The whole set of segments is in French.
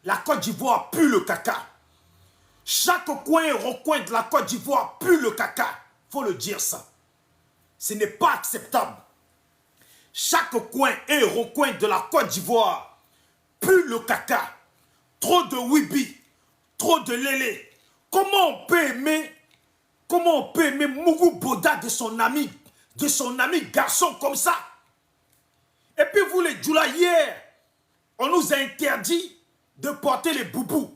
La Côte d'Ivoire pue le caca. Chaque coin et recoin de la Côte d'Ivoire pue le caca. Il faut le dire ça. Ce n'est pas acceptable. Chaque coin et recoin de la Côte d'Ivoire pue le caca. Trop de wibi, trop de lélé. Comment on peut aimer Mougou Boda de son ami garçon comme ça? Et puis vous les Djoula, hier, on nous a interdit de porter les boubous.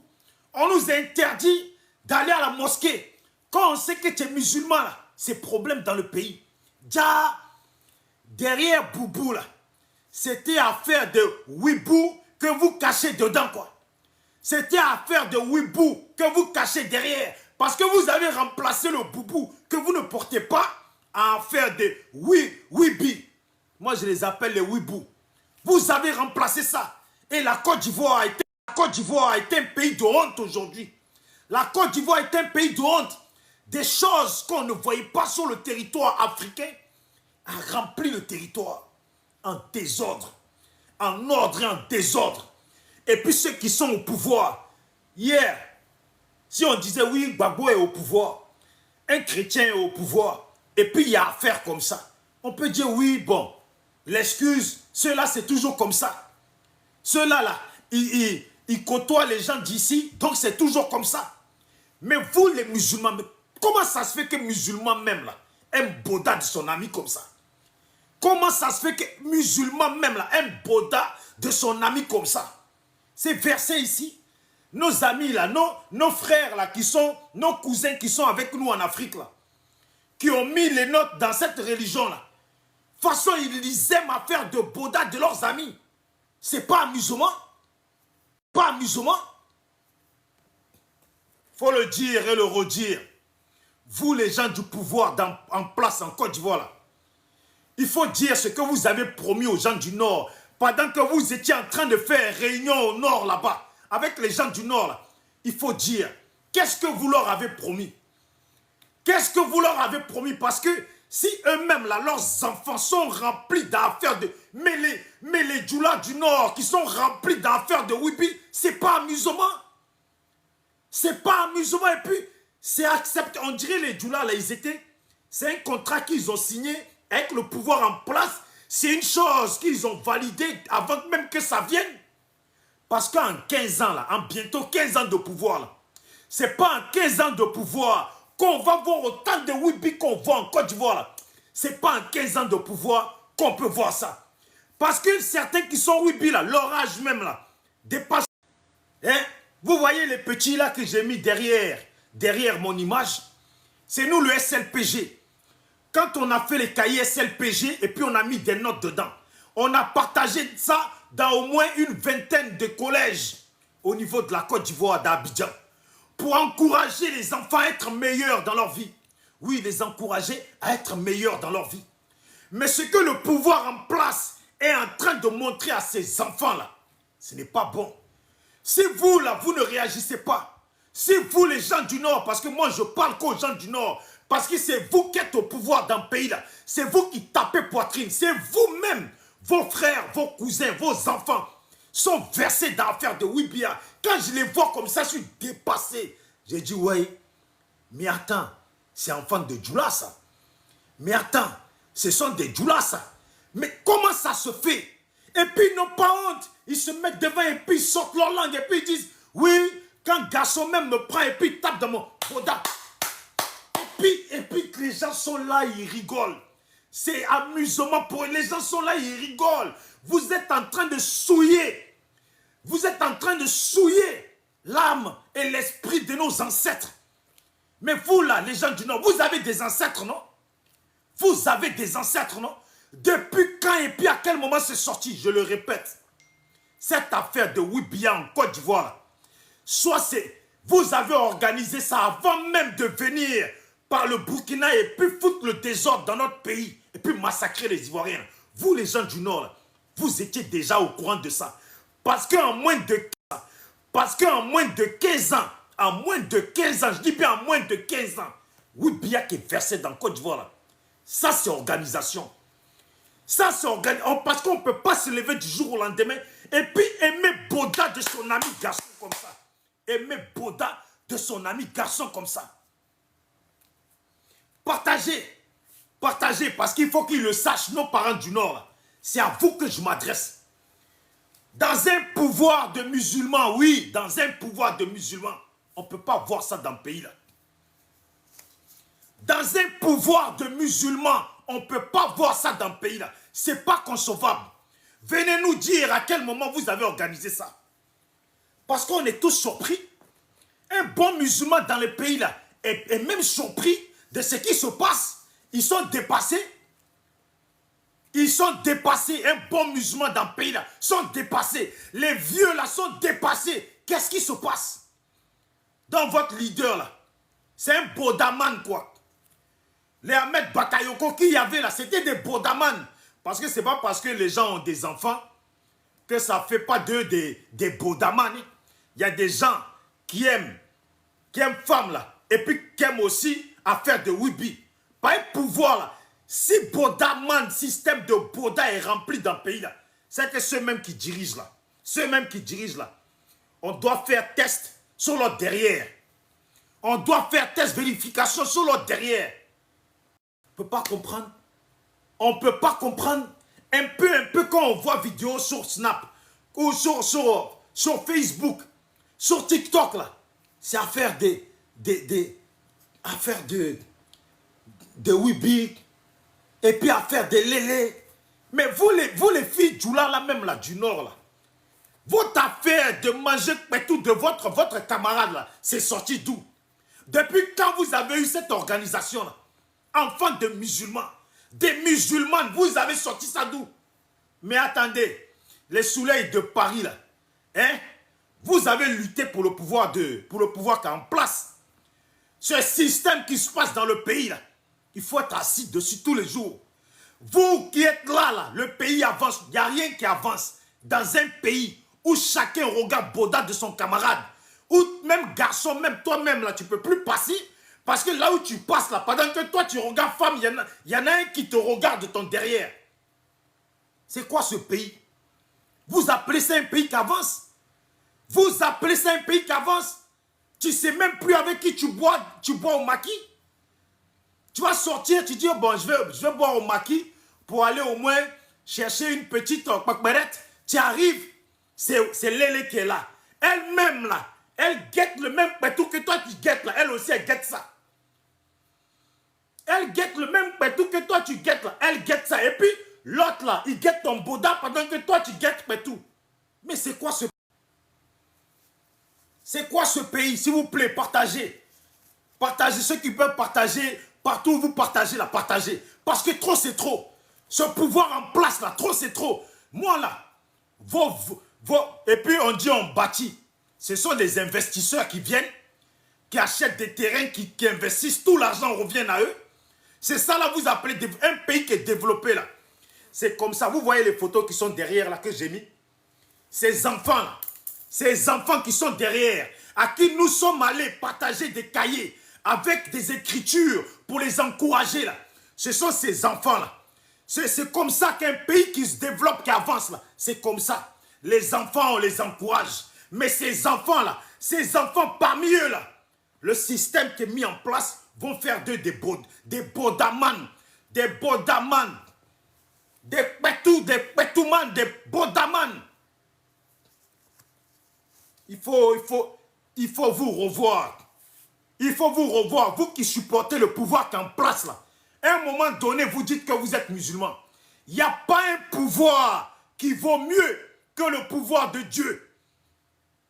On nous a interdit d'aller à la mosquée. Quand on sait que tu es musulman, c'est problème dans le pays. Déjà, derrière boubou, là, c'était affaire de wibou que vous cachez dedans, quoi. C'était affaire de wibou que vous cachez derrière. Parce que vous avez remplacé le boubou que vous ne portez pas à affaire de wibi. Moi, je les appelle les wibou. Vous avez remplacé ça. Et la Côte d'Ivoire a été un pays de honte aujourd'hui. La Côte d'Ivoire est un pays de honte. Des choses qu'on ne voyait pas sur le territoire africain a rempli le territoire en désordre. En ordre et en désordre. Et puis ceux qui sont au pouvoir, hier, si on disait oui, Gbagbo est au pouvoir, un chrétien est au pouvoir, et puis il y a affaire comme ça, on peut dire oui, bon, l'excuse, ceux-là c'est toujours comme ça. Ceux-là, là, ils côtoient les gens d'ici, donc c'est toujours comme ça. Mais vous les musulmans, comment ça se fait que musulman même là, aime Boda de son ami comme ça? Comment ça se fait que musulman même là, aime Boda de son ami comme ça? C'est versé ici. Nos amis là, nos frères là, nos cousins qui sont avec nous en Afrique là, qui ont mis les notes dans cette religion là. De toute façon, ils aiment à faire de Boda de leurs amis. C'est pas amusement. Pas amusement. Faut le dire et le redire. Vous les gens du pouvoir en place en Côte d'Ivoire là, il faut dire ce que vous avez promis aux gens du Nord. Pendant que vous étiez en train de faire réunion au Nord là-bas, avec les gens du Nord là, il faut dire, qu'est-ce que vous leur avez promis? Qu'est-ce que vous leur avez promis? Parce que si eux-mêmes là, leurs enfants sont remplis d'affaires de... Mais les Djoula du Nord qui sont remplis d'affaires de Wibi, c'est pas amusement. C'est pas amusement. Et puis, c'est accepté. On dirait les Djoula là, c'est un contrat qu'ils ont signé avec le pouvoir en place. C'est une chose qu'ils ont validée avant même que ça vienne. Parce qu'en 15 ans, là, en bientôt 15 ans de pouvoir, là, c'est pas en 15 ans de pouvoir qu'on va voir autant de Wibi qu'on voit en Côte d'Ivoire. C'est pas en 15 ans de pouvoir qu'on peut voir ça. Parce que certains qui sont Wibi, là, leur âge même, là, dépasse. Hein? Vous voyez les petits là que j'ai mis derrière mon image, c'est nous le SLPG. Quand on a fait les cahiers SLPG et puis on a mis des notes dedans, on a partagé ça dans au moins une vingtaine de collèges au niveau de la Côte d'Ivoire, d'Abidjan, pour encourager les enfants à être meilleurs dans leur vie. Oui, les encourager à être meilleurs dans leur vie. Mais ce que le pouvoir en place est en train de montrer à ces enfants-là, ce n'est pas bon. Si vous, là, vous ne réagissez pas, si vous, les gens du Nord, parce que moi, je parle qu'aux gens du Nord, parce que c'est vous qui êtes au pouvoir dans le pays là. C'est vous qui tapez poitrine. C'est vous-même, vos frères, vos cousins, vos enfants sont versés dans l'affaire de Wibia. Quand je les vois comme ça, je suis dépassé. J'ai dit, ouais, mais attends, c'est enfant de Djoula ça. Mais attends, ce sont des Djoula ça. Mais comment ça se fait? Et puis ils n'ont pas honte. Ils se mettent devant et puis ils sortent leur langue et puis ils disent, oui, quand garçon même me prend et puis il tape dans mon Boda. Et puis les gens sont là, ils rigolent. C'est amusement pour eux. Les gens sont là, ils rigolent. Vous êtes en train de souiller. Vous êtes en train de souiller l'âme et l'esprit de nos ancêtres. Mais vous là, les gens du Nord, vous avez des ancêtres, non? Vous avez des ancêtres, non? Depuis quand et puis à quel moment c'est sorti? Je le répète. Cette affaire de Wibia en Côte d'Ivoire, soit c'est... Vous avez organisé ça avant même de venir par le Burkina et puis foutre le désordre dans notre pays et puis massacrer les Ivoiriens. Vous, les gens du Nord, vous étiez déjà au courant de ça. Parce qu'en moins de 15 ans, je dis bien en moins de 15 ans, Wibia qui est versé dans Côte d'Ivoire, ça c'est organisation. Ça c'est organisation. Parce qu'on ne peut pas se lever du jour au lendemain Et puis aimer Boda de son ami garçon comme ça. Aimer Boda de son ami garçon comme ça. Partagez. Partagez parce qu'il faut qu'ils le sachent, nos parents du Nord. C'est à vous que je m'adresse. Dans un pouvoir de musulmans, oui, dans un pouvoir de musulmans, on ne peut pas voir ça dans le pays là. Dans un pouvoir de musulmans, on ne peut pas voir ça dans le pays là. Ce n'est pas concevable. Venez nous dire à quel moment vous avez organisé ça. Parce qu'on est tous surpris. Un bon musulman dans le pays là est même surpris de ce qui se passe. Ils sont dépassés. Ils sont dépassés. Un bon musulman dans le pays là sont dépassés. Les vieux là sont dépassés. Qu'est-ce qui se passe? Dans votre leader là, c'est un bodaman quoi. Les Ahmed Bakayoko qu'il y avait là, c'était des bodamans. Parce que c'est pas parce que les gens ont des enfants que ça ne fait pas d'eux des bodamans. Il y a des gens qui aiment femmes là, et puis qui aiment aussi à faire de wibi. Pas un pouvoir là. Si bodaman, système de boda est rempli dans le pays là, c'est que ceux-mêmes qui dirigent là, on doit faire test sur leur derrière. On doit faire test vérification sur leur derrière. On ne peut pas comprendre. On ne peut pas comprendre. Un peu quand on voit vidéo sur Snap ou sur Facebook, sur TikTok là, c'est affaire de Wibi et puis affaire de Lélé. Mais vous les filles Djoula là même là du Nord là, votre affaire de manger tout de votre camarade là, c'est sorti d'où? Depuis quand vous avez eu cette organisation là? Enfants de musulmans, des musulmanes, vous avez sorti ça d'où? Mais attendez, les soleils de Paris là, hein? Vous avez lutté pour le pouvoir qui est en place. Ce système qui se passe dans le pays là, il faut être assis dessus tous les jours. Vous qui êtes là, le pays avance, il n'y a rien qui avance. Dans un pays où chacun regarde Boda de son camarade, où même garçon, même toi-même là, tu ne peux plus passer. Parce que là où tu passes, là, pendant que toi tu regardes femme, il y en a un qui te regarde de ton derrière. C'est quoi ce pays? Vous appelez ça un pays qui avance? Vous appelez ça un pays qui avance? Tu ne sais même plus avec qui tu bois au maquis. Tu vas sortir, tu dis, oh bon, je vais boire au maquis pour aller au moins chercher une petite pakberette. Tu arrives, c'est Lélé qui est là. Elle-même là, elle guette le même pétou que toi tu guettes là. Elle aussi, elle guette ça. Elle guette le même pétou que toi tu guettes là. Elle guette ça. Et puis, l'autre là, il guette ton Boda pendant que toi tu guettes pétou. Mais c'est quoi ce pays? C'est quoi ce pays? S'il vous plaît, partagez. Partagez ceux qui peuvent partager. Partout où vous partagez là, partagez. Parce que trop c'est trop. Ce pouvoir en place là, trop c'est trop. Moi là, et puis on dit on bâtit. Ce sont des investisseurs qui viennent, qui achètent des terrains, qui investissent, tout l'argent revient à eux. C'est ça là, vous appelez un pays qui est développé là. C'est comme ça, vous voyez les photos qui sont derrière là que j'ai mis. Ces enfants là, ces enfants qui sont derrière, à qui nous sommes allés partager des cahiers avec des écritures pour les encourager là. Ce sont ces enfants là. C'est comme ça qu'un pays qui se développe, qui avance là. C'est comme ça. Les enfants, on les encourage. Mais ces enfants là, ces enfants parmi eux là, le système qui est mis en place vont faire d'eux des bodamans, des pétoumans, des bodamans. Il faut vous revoir. Il faut vous revoir, vous qui supportez le pouvoir qui est en place là. À un moment donné, vous dites que vous êtes musulman. Il n'y a pas un pouvoir qui vaut mieux que le pouvoir de Dieu.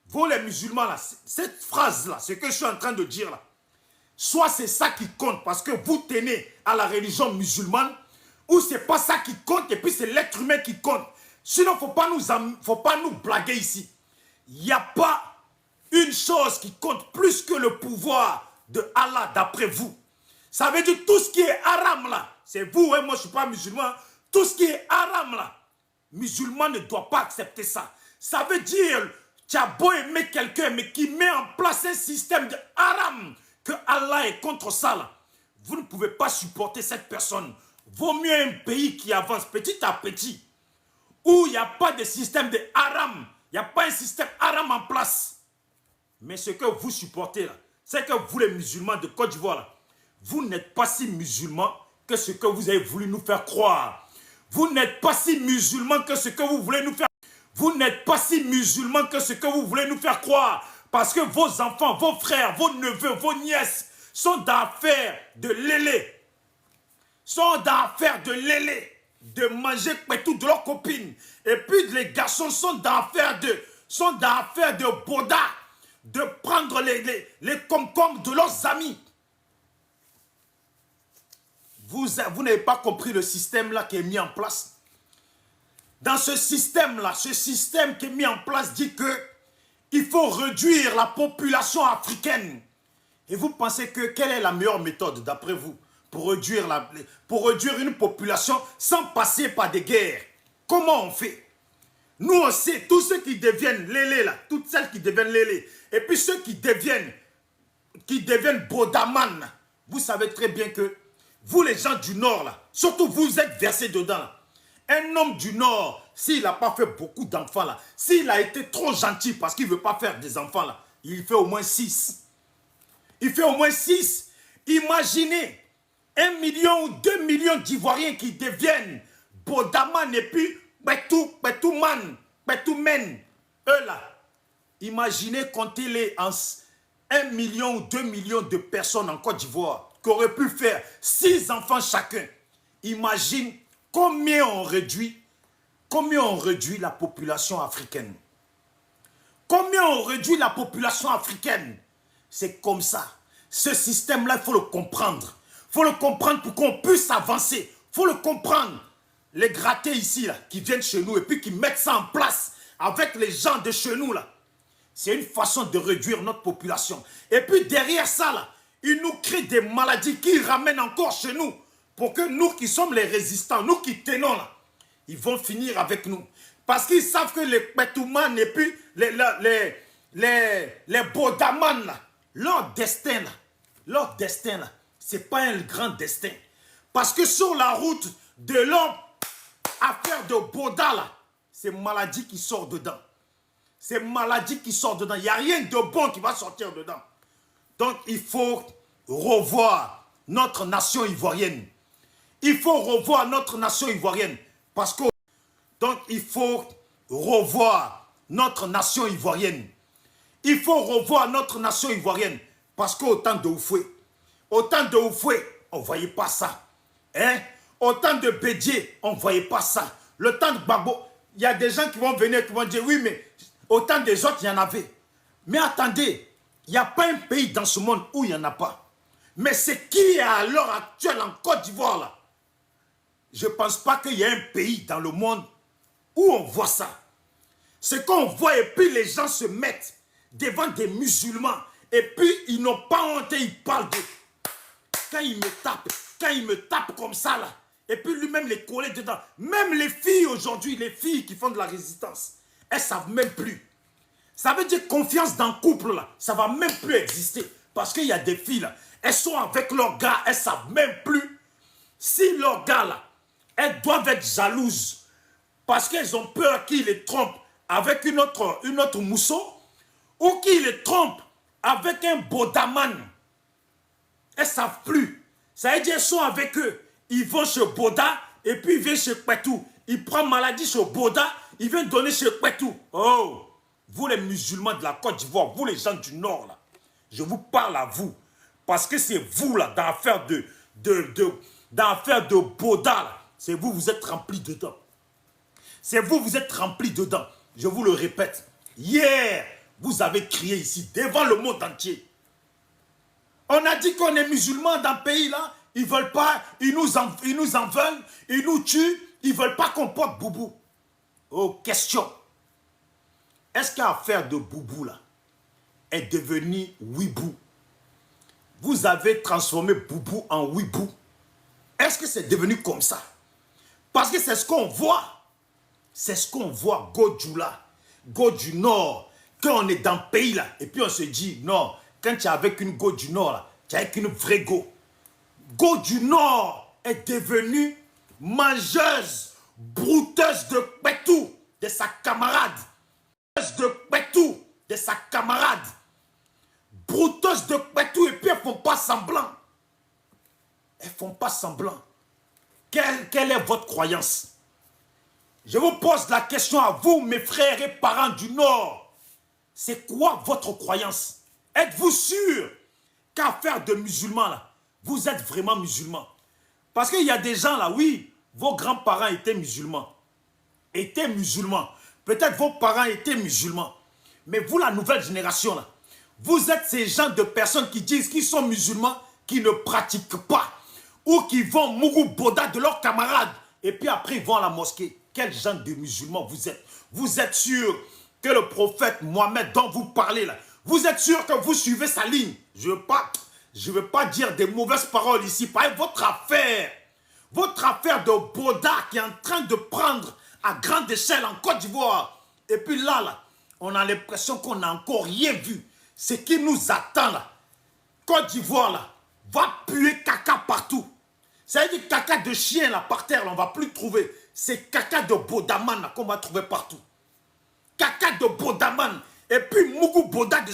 Vous les musulmans là, cette phrase là, ce que je suis en train de dire là, soit c'est ça qui compte parce que vous tenez à la religion musulmane, ou c'est pas ça qui compte et puis c'est l'être humain qui compte. Sinon, faut pas nous blaguer ici. Il n'y a pas une chose qui compte plus que le pouvoir de Allah d'après vous. Ça veut dire tout ce qui est haram là, c'est vous, hein, moi je ne suis pas musulman, tout ce qui est haram là, musulman ne doit pas accepter ça. Ça veut dire, tu as beau aimer quelqu'un, mais qui met en place un système de haram, que Allah est contre ça là. Vous ne pouvez pas supporter cette personne. Vaut mieux un pays qui avance petit à petit, où il n'y a pas de système de haram. Il n'y a pas un système haram en place. Mais ce que vous supportez là, c'est que vous les musulmans de Côte d'Ivoire là, vous n'êtes pas si musulmans que ce que vous avez voulu nous faire croire. Vous n'êtes pas si musulmans que ce que vous voulez nous faire. Vous n'êtes pas si musulmans que ce que vous voulez nous faire croire. Parce que vos enfants, vos frères, vos neveux, vos nièces sont dans l'affaire de lélé. Sont dans l'affaire de lélé. De manger tout de leurs copines. Et puis les garçons sont dans l'affaire de boda. De prendre les concombre de leurs amis. Vous n'avez pas compris le système là qui est mis en place. Dans ce système là, ce système qui est mis en place dit que il faut réduire la population africaine. Et vous pensez que quelle est la meilleure méthode d'après vous pour réduire une population sans passer par des guerres? Comment on fait? Nous on sait, tous ceux qui deviennent lélé là, toutes celles qui deviennent lélé, et puis ceux qui deviennent bodaman, vous savez très bien que vous les gens du Nord là, surtout vous êtes versés dedans là. Un homme du Nord, s'il n'a pas fait beaucoup d'enfants là, s'il a été trop gentil parce qu'il ne veut pas faire des enfants là, il fait au moins 6. Il fait au moins 6. Imaginez 1 million ou 2 millions d'Ivoiriens qui deviennent bodaman et puis betouman, eux là. Imaginez comptez-les en 1 million ou 2 millions de personnes en Côte d'Ivoire qui auraient pu faire 6 enfants chacun. Imagine combien on réduit la population africaine. Combien on réduit la population africaine. C'est comme ça. Ce système-là, il faut le comprendre. Il faut le comprendre pour qu'on puisse avancer. Il faut le comprendre. Les grattés ici, là, qui viennent chez nous et puis qui mettent ça en place avec les gens de chez nous, là. C'est une façon de réduire notre population. Et puis derrière ça, là, ils nous créent des maladies qui ramènent encore chez nous. Pour que nous qui sommes les résistants, nous qui tenons là, ils vont finir avec nous. Parce qu'ils savent que les Petouman et puis les Bodaman là, leur destin là, c'est pas un grand destin. Parce que sur la route de leur affaire de Boda là, c'est maladie qui sort dedans. C'est maladie qui sort dedans. Il n'y a rien de bon qui va sortir dedans. Donc il faut revoir notre nation ivoirienne. Il faut revoir notre nation ivoirienne. Parce que... Donc, il faut revoir notre nation ivoirienne. Il faut revoir notre nation ivoirienne. Parce qu'au temps de Oufoué, on ne voyait pas ça. Hein? Au temps de Bédié, on ne voyait pas ça. Le temps de Gbagbo, il y a des gens qui vont venir, qui vont dire, oui, mais au temps des autres, il y en avait. Mais attendez, il n'y a pas un pays dans ce monde où il n'y en a pas. Mais c'est qui est à l'heure actuelle en Côte d'Ivoire là? Je ne pense pas qu'il y ait un pays dans le monde où on voit ça. C'est qu'on voit et puis les gens se mettent devant des musulmans et puis ils n'ont pas honte et ils parlent de... Quand ils me tapent comme ça là, et puis lui-même les coller dedans. Même les filles aujourd'hui, les filles qui font de la résistance, elles ne savent même plus. Ça veut dire confiance dans le couple là, ça ne va même plus exister. Parce qu'il y a des filles là, elles sont avec leur gars, elles ne savent même plus si leur gars là, elles doivent être jalouses parce qu'elles ont peur qu'il les trompe avec une autre mousseau ou qu'il les trompe avec un bodaman. Elles ne savent plus. Ça veut dire qu'elles sont avec eux. Ils vont chez Boda et puis ils viennent chez Kwetou. Ils prennent maladie chez Boda, ils viennent donner chez Kwetou. Oh, vous les musulmans de la Côte d'Ivoire, vous les gens du Nord, là, je vous parle à vous. Parce que c'est vous là, dans l'affaire de Boda, là. C'est vous, vous êtes remplis dedans. C'est vous, vous êtes remplis dedans. Je vous le répète. Hier, vous avez crié ici, devant le monde entier. On a dit qu'on est musulmans dans le pays là. Ils ne veulent pas, ils nous en veulent, ils nous tuent. Ils ne veulent pas qu'on porte Boubou. Oh, question. Est-ce que l'affaire de Boubou là est devenue Wibou? Vous avez transformé Boubou en Wibou. Est-ce que c'est devenu comme ça? Parce que c'est ce qu'on voit. C'est ce qu'on voit, go du Nord. Quand on est dans le pays là, et puis on se dit, non, quand tu es avec une go du Nord là, tu es avec une vraie go. Go du Nord est devenue mangeuse brouteuse de pétou de sa camarade, brouteuse de pétou de sa camarade, brouteuse de pétou, et puis elles ne font pas semblant. Elles ne font pas semblant. Quelle est votre croyance? Je vous pose la question à vous, mes frères et parents du Nord. C'est quoi votre croyance? Êtes-vous sûr qu'affaire de musulmans, là, vous êtes vraiment musulmans? Parce qu'il y a des gens là, oui, vos grands-parents étaient musulmans. Étaient musulmans. Peut-être vos parents étaient musulmans. Mais vous, la nouvelle génération, là, vous êtes ces gens de personnes qui disent qu'ils sont musulmans, qui ne pratiquent pas. Ou qui vont mourou boda de leurs camarades. Et puis après, ils vont à la mosquée. Quel genre de musulmans vous êtes? Vous êtes sûr que le prophète Mohammed dont vous parlez là, vous êtes sûr que vous suivez sa ligne? Je ne veux pas dire des mauvaises paroles ici. Par votre affaire de Boda qui est en train de prendre à grande échelle en Côte d'Ivoire. Et puis là, on a l'impression qu'on n'a encore rien vu. Ce qui nous attend là, Côte d'Ivoire là, va puer caca partout. Ça veut dire caca de chien là par terre, là, on ne va plus trouver. C'est caca de Bodaman qu'on va trouver partout. Caca de Bodaman. Et puis Mougou Boda de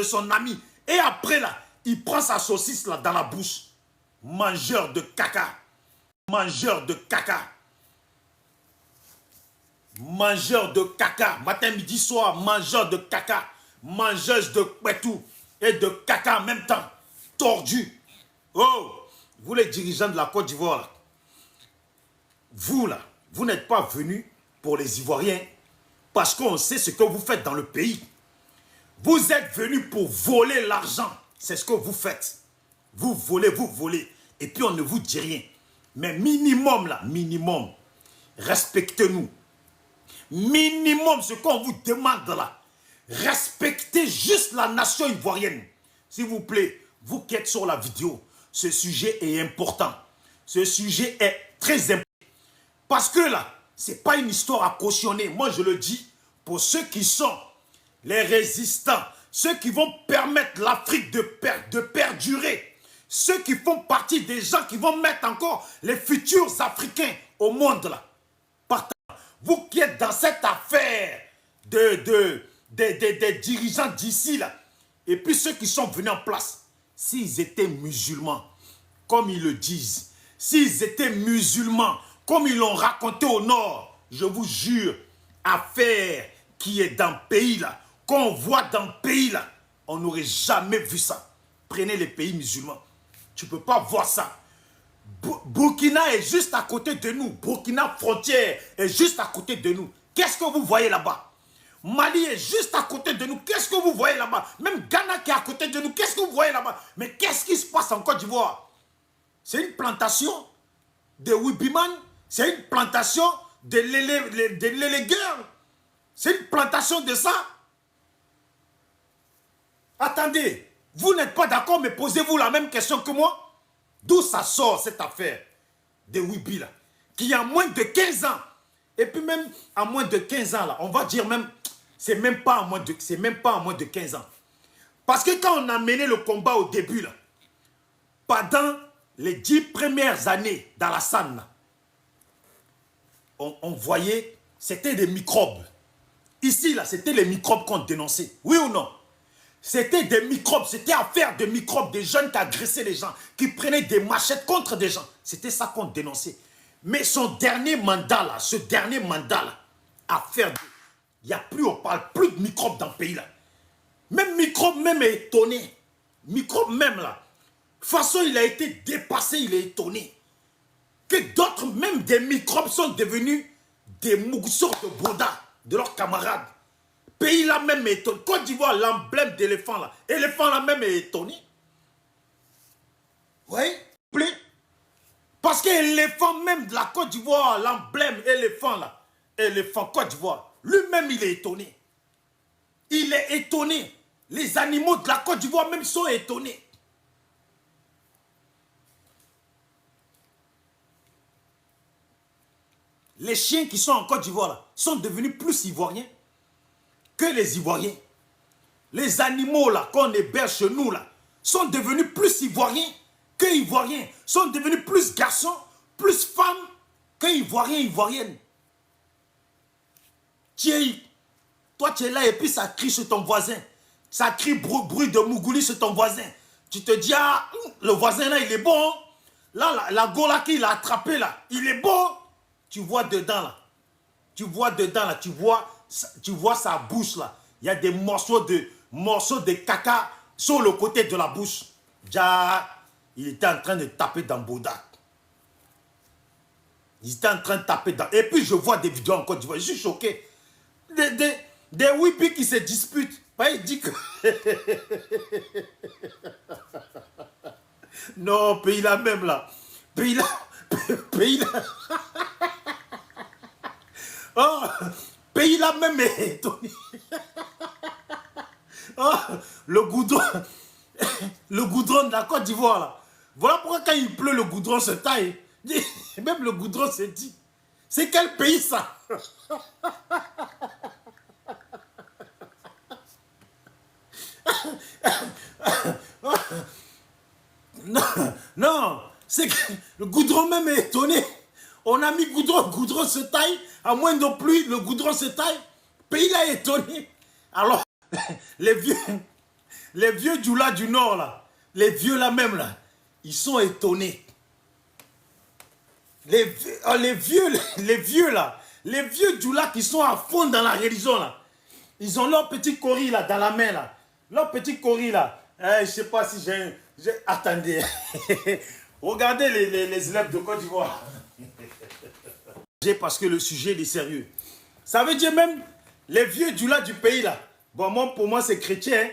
son ami. Et après là, il prend sa saucisse là dans la bouche. Mangeur de caca. Mangeur de caca. Mangeur de caca. Matin, midi, soir, mangeur de caca. Mangeuse de pétou et de caca en même temps. Tordu. Oh, vous les dirigeants de la Côte d'Ivoire, vous là, vous n'êtes pas venus pour les Ivoiriens parce qu'on sait ce que vous faites dans le pays. Vous êtes venus pour voler l'argent. C'est ce que vous faites. Vous volez. Et puis on ne vous dit rien. Mais minimum là, minimum, respectez-nous. Minimum, ce qu'on vous demande là, respectez juste la nation ivoirienne. S'il vous plaît, vous qui êtes sur la vidéo, ce sujet est important. Ce sujet est très important. Parce que là, ce n'est pas une histoire à cautionner. Moi, je le dis pour ceux qui sont les résistants, ceux qui vont permettre l'Afrique de perdurer, ceux qui font partie des gens qui vont mettre encore les futurs Africains au monde là. Vous qui êtes dans cette affaire des dirigeants d'ici là, et puis ceux qui sont venus en place, s'ils étaient musulmans, comme ils le disent, s'ils étaient musulmans, comme ils l'ont raconté au nord, je vous jure, affaire qui est dans le pays là, qu'on voit dans le pays là, on n'aurait jamais vu ça. Prenez les pays musulmans, tu ne peux pas voir ça. Burkina est juste à côté de nous. Burkina frontière est juste à côté de nous. Qu'est-ce que vous voyez là-bas? Mali est juste à côté de nous. Qu'est-ce que vous voyez là-bas? Même Ghana qui est à côté de nous. Qu'est-ce que vous voyez là-bas? Mais qu'est-ce qui se passe en Côte d'Ivoire? C'est une plantation de Wibiman. C'est une plantation de Lele Girl. C'est une plantation de ça. Attendez, vous n'êtes pas d'accord, mais posez-vous la même question que moi. D'où ça sort cette affaire de Wibi là, qui a moins de 15 ans. Et puis même à moins de 15 ans là, on va dire même, c'est même pas à moins de 15 ans. Parce que quand on a mené le combat au début là, pendant les 10 premières années dans la SAN, on voyait, c'était des microbes. Ici là, c'était les microbes qu'on dénonçait. Oui ou non? C'était des microbes, c'était affaire de microbes, des jeunes qui agressaient les gens, qui prenaient des machettes contre des gens. C'était ça qu'on dénonçait. Mais son dernier mandat là, affaire de... Il n'y a plus, on ne parle plus de microbes dans le pays là. Même microbe même est étonné. Microbe même là. De toute façon, il a été dépassé, il est étonné. Que d'autres, même des microbes sont devenus des moussons de Bouddha, de leurs camarades. Pays là même est étonné. Côte d'Ivoire, l'emblème d'éléphant là. Éléphant là même est étonné. Oui, parce que l'éléphant même de la Côte d'Ivoire, l'emblème éléphant là, éléphant Côte d'Ivoire, lui-même il est étonné. Il est étonné. Les animaux de la Côte d'Ivoire même sont étonnés. Les chiens qui sont en Côte d'Ivoire là sont devenus plus ivoiriens que les Ivoiriens. Les animaux là qu'on héberge chez nous là sont devenus plus ivoiriens que ivoiriens. Sont devenus plus garçons, plus femmes que ivoiriens, ivoiriennes. Toi, tu es là et puis ça crie sur ton voisin. Ça crie bruit de mougouli sur ton voisin. Tu te dis, ah, le voisin là, il est bon. Là, la gola qu'il a attrapé là, il est bon. Tu vois dedans là. Tu vois dedans là, tu vois sa bouche là. Il y a des morceaux de caca sur le côté de la bouche. Déjà, il était en train de taper dans Boda. Il était en train de taper dans... Et puis je vois des vidéos en Côte d'Ivoire. Je suis choqué. Des Wipis qui se disputent. Il dit que... Non, pays là même là. Pays là... Oh, pays là même est étonné. Oh, le goudron de la Côte d'Ivoire là. Voilà pourquoi quand il pleut, le goudron se taille. Même le goudron se dit. C'est quel pays ça? Non, non, c'est que le goudron même est étonné. On a mis goudron se taille. À moins de pluie, le goudron se taille. Le pays là est étonné. Alors, les vieux du là du Nord là, les vieux là même là, ils sont étonnés. Les vieux là, les vieux du là qui sont à fond dans la religion là, ils ont leur petit cori là dans la main là, leur petit cori là. Je sais pas si j'ai... Attendez, regardez les élèves de Côte d'Ivoire. Parce que le sujet il est sérieux. Ça veut dire même les vieux du là du pays là. Bon, moi, pour moi c'est chrétien, hein,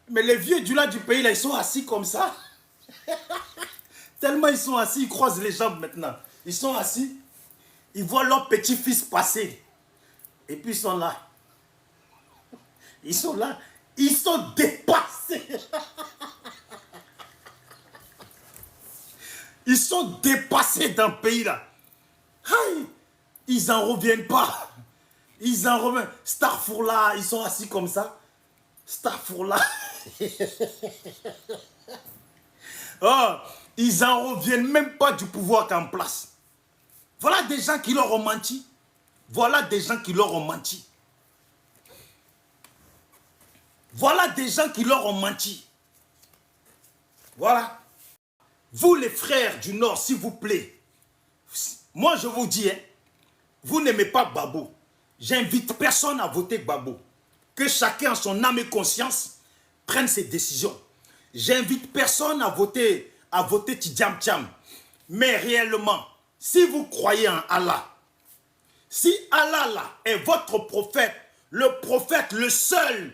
mais les vieux du là du pays là, ils sont assis comme ça. Tellement ils sont assis, ils croisent les jambes maintenant. Ils sont assis, ils voient leur petit-fils passer. Et puis ils sont là. Ils sont là, ils sont dépassés. Ils sont dépassés dans le pays là. Aïe, ils n'en reviennent pas. Ils en reviennent. Starfourla, ils sont assis comme ça. Starfourla. Oh, ils n'en reviennent même pas du pouvoir qu'en place. Voilà des gens qui leur ont menti. Voilà des gens qui leur ont menti. Voilà des gens qui leur ont menti. Voilà. Vous les frères du Nord, s'il vous plaît. Moi je vous dis, hein, vous n'aimez pas Gbagbo. J'invite personne à voter Gbagbo. Que chacun en son âme et conscience prenne ses décisions. J'invite personne à voter Tidjam Tcham. Mais réellement, si vous croyez en Allah, si Allah là est votre prophète, le seul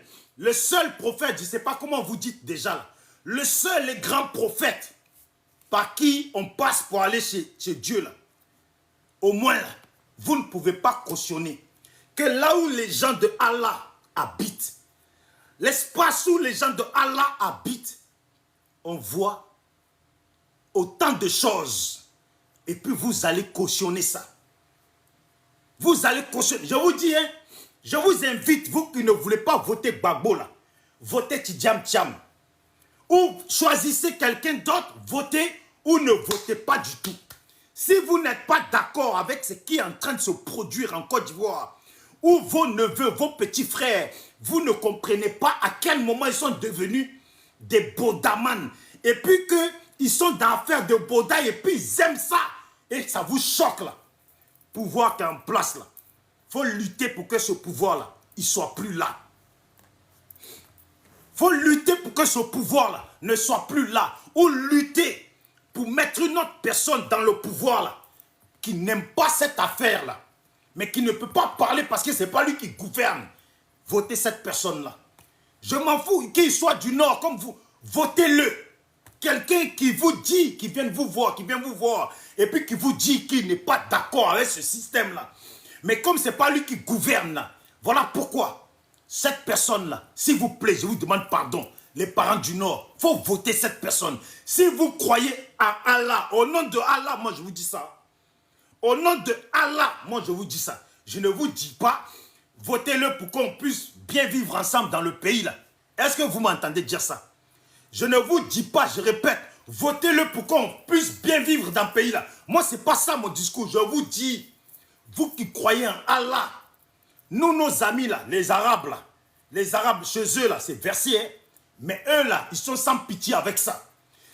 prophète, je ne sais pas comment vous dites déjà là, le seul et grand prophète par qui on passe pour aller chez Dieu là, au moins là, vous ne pouvez pas cautionner que là où les gens de Allah habitent, l'espace où les gens de Allah habitent, on voit autant de choses. Et puis vous allez cautionner ça. Vous allez cautionner. Je vous dis, hein, je vous invite, vous qui ne voulez pas voter Gbagbo là, votez Tidjam Tcham. Ou choisissez quelqu'un d'autre, votez ou ne votez pas du tout. Si vous n'êtes pas d'accord avec ce qui est en train de se produire en Côte d'Ivoire, ou vos neveux, vos petits frères, vous ne comprenez pas à quel moment ils sont devenus des bodamans. Et puis qu'ils sont dans l'affaire de Boda et puis ils aiment ça. Et ça vous choque là. Pouvoir qui est en place là. Il faut lutter pour que ce pouvoir là, il ne soit plus là. Il faut lutter pour que ce pouvoir là ne soit plus là. Ou lutter pour mettre une autre personne dans le pouvoir là, qui n'aime pas cette affaire là, mais qui ne peut pas parler parce que ce n'est pas lui qui gouverne. Votez cette personne là. Je m'en fous qu'il soit du Nord comme vous. Votez-le. Quelqu'un qui vous dit, qui vient vous voir, et puis qui vous dit qu'il n'est pas d'accord avec ce système là. Mais comme ce n'est pas lui qui gouverne là, voilà pourquoi cette personne là, s'il vous plaît, je vous demande pardon. Les parents du Nord, il faut voter cette personne. Si vous croyez à Allah, au nom de Allah, moi je vous dis ça. Au nom de Allah, moi je vous dis ça. Je ne vous dis pas, votez-le pour qu'on puisse bien vivre ensemble dans le pays là. Est-ce que vous m'entendez dire ça? Je ne vous dis pas, je répète, votez-le pour qu'on puisse bien vivre dans le pays là. Moi, ce n'est pas ça mon discours. Je vous dis, vous qui croyez en Allah, Nous, nos amis là, les Arabes, chez eux là, c'est versé, hein, mais eux là, ils sont sans pitié avec ça.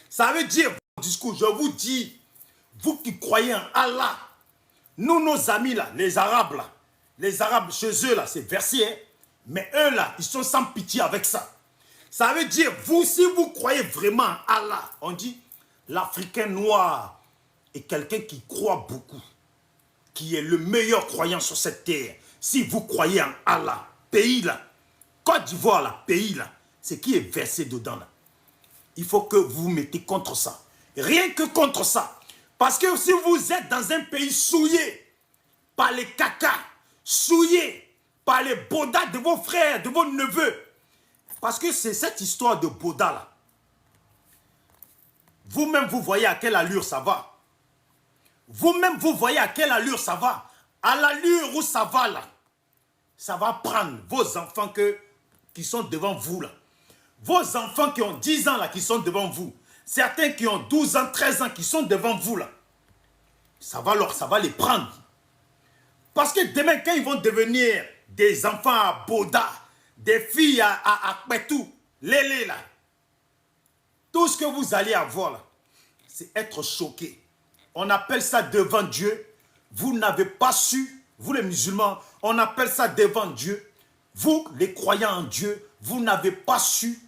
Ça veut dire, mon discours, je vous dis, vous qui croyez en Allah, nous, nos amis là, les Arabes chez eux là, c'est versé, hein, mais eux là, ils sont sans pitié avec ça. Ça veut dire, vous, si vous croyez vraiment en Allah, on dit, l'Africain noir est quelqu'un qui croit beaucoup, qui est le meilleur croyant sur cette terre. Si vous croyez en Allah, pays là, Côte d'Ivoire là, pays là, c'est qui est versé dedans là. Il faut que vous vous mettez contre ça. Rien que contre ça. Parce que si vous êtes dans un pays souillé par les caca, souillé par les bodas de vos frères, de vos neveux, parce que c'est cette histoire de boda là. Vous-même, vous voyez à quelle allure ça va. Vous-même, vous voyez à quelle allure ça va. À l'allure où ça va là, ça va prendre vos enfants qui sont devant vous là. Vos enfants qui ont 10 ans là, qui sont devant vous. Certains qui ont 12 ans, 13 ans, qui sont devant vous là. Ça va les prendre. Parce que demain, quand ils vont devenir des enfants à Boda, des filles à Kpetou, Lélé là, tout ce que vous allez avoir là, c'est être choqué. On appelle ça devant Dieu. Vous n'avez pas su, vous les musulmans, on appelle ça devant Dieu. Vous, les croyants en Dieu, vous n'avez pas su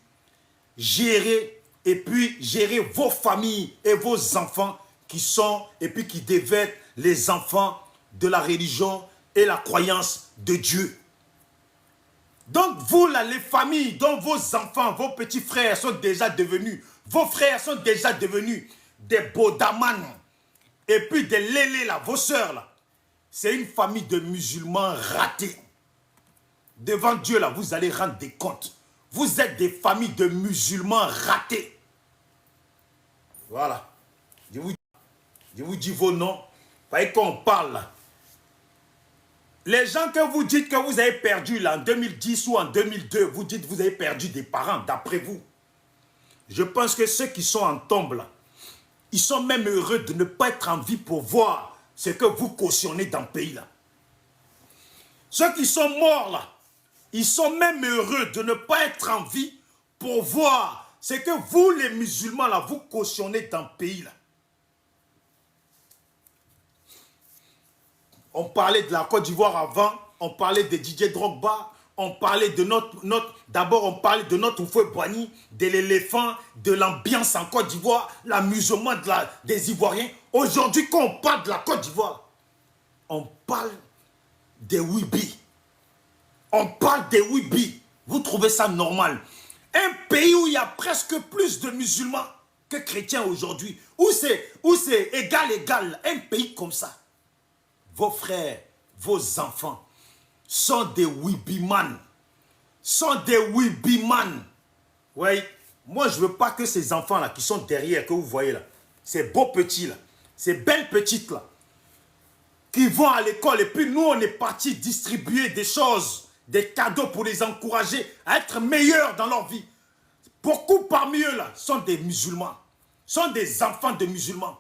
gérer et puis gérer vos familles et vos enfants qui sont et puis qui devaient être les enfants de la religion et la croyance de Dieu. Donc vous là, les familles dont vos enfants, vos petits frères sont déjà devenus, vos frères sont déjà devenus des Bodamans et puis des Lélé là, vos sœurs là, c'est une famille de musulmans ratés. Devant Dieu là, vous allez rendre des comptes. Vous êtes des familles de musulmans ratés. Voilà. Je vous dis vos noms. Vous voyez qu'on parle là. Les gens que vous dites que vous avez perdu là en 2010 ou en 2002, vous dites que vous avez perdu des parents d'après vous. Je pense que ceux qui sont en tombe là, ils sont même heureux de ne pas être en vie pour voir ce que vous cautionnez dans le pays là. Ceux qui sont morts là, ils sont même heureux de ne pas être en vie pour voir ce que vous les musulmans là, vous cautionnez dans le pays là. On parlait de la Côte d'Ivoire avant, on parlait de Didier Drogba, on parlait de d'abord on parlait de notre Houphouët-Boigny, de l'éléphant, de l'ambiance en Côte d'Ivoire, l'amusement des Ivoiriens. Aujourd'hui, quand on parle de la Côte d'Ivoire, on parle des Wibi. On parle des Wibi. Vous trouvez ça normal? Un pays où il y a presque plus de musulmans que chrétiens aujourd'hui, où c'est égal, un pays comme ça. Vos frères, vos enfants sont des Wibiman. Sont des Wibiman. Oui, moi je ne veux pas que ces enfants-là qui sont derrière, que vous voyez là, ces beaux petits là, ces belles petites là, qui vont à l'école et puis nous on est partis distribuer des choses, des cadeaux pour les encourager à être meilleurs dans leur vie. Beaucoup parmi eux là sont des musulmans, sont des enfants de musulmans.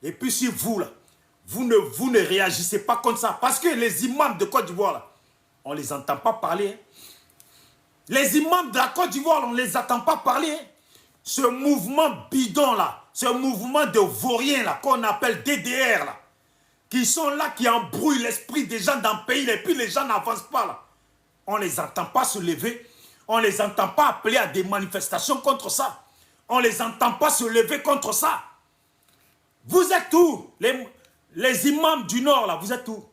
Et puis si vous là, vous ne réagissez pas comme ça. Parce que les imams de Côte d'Ivoire, là, on ne les entend pas parler. Hein. Les imams de la Côte d'Ivoire, on ne les entend pas parler. Hein. Ce mouvement bidon là, ce mouvement de vauriens là, qu'on appelle DDR là, qui sont là, qui embrouillent l'esprit des gens dans le pays, et puis les gens n'avancent pas là. On ne les entend pas se lever. On ne les entend pas appeler à des manifestations contre ça. On ne les entend pas se lever contre ça. Vous êtes où les imams du Nord, là, vous êtes où?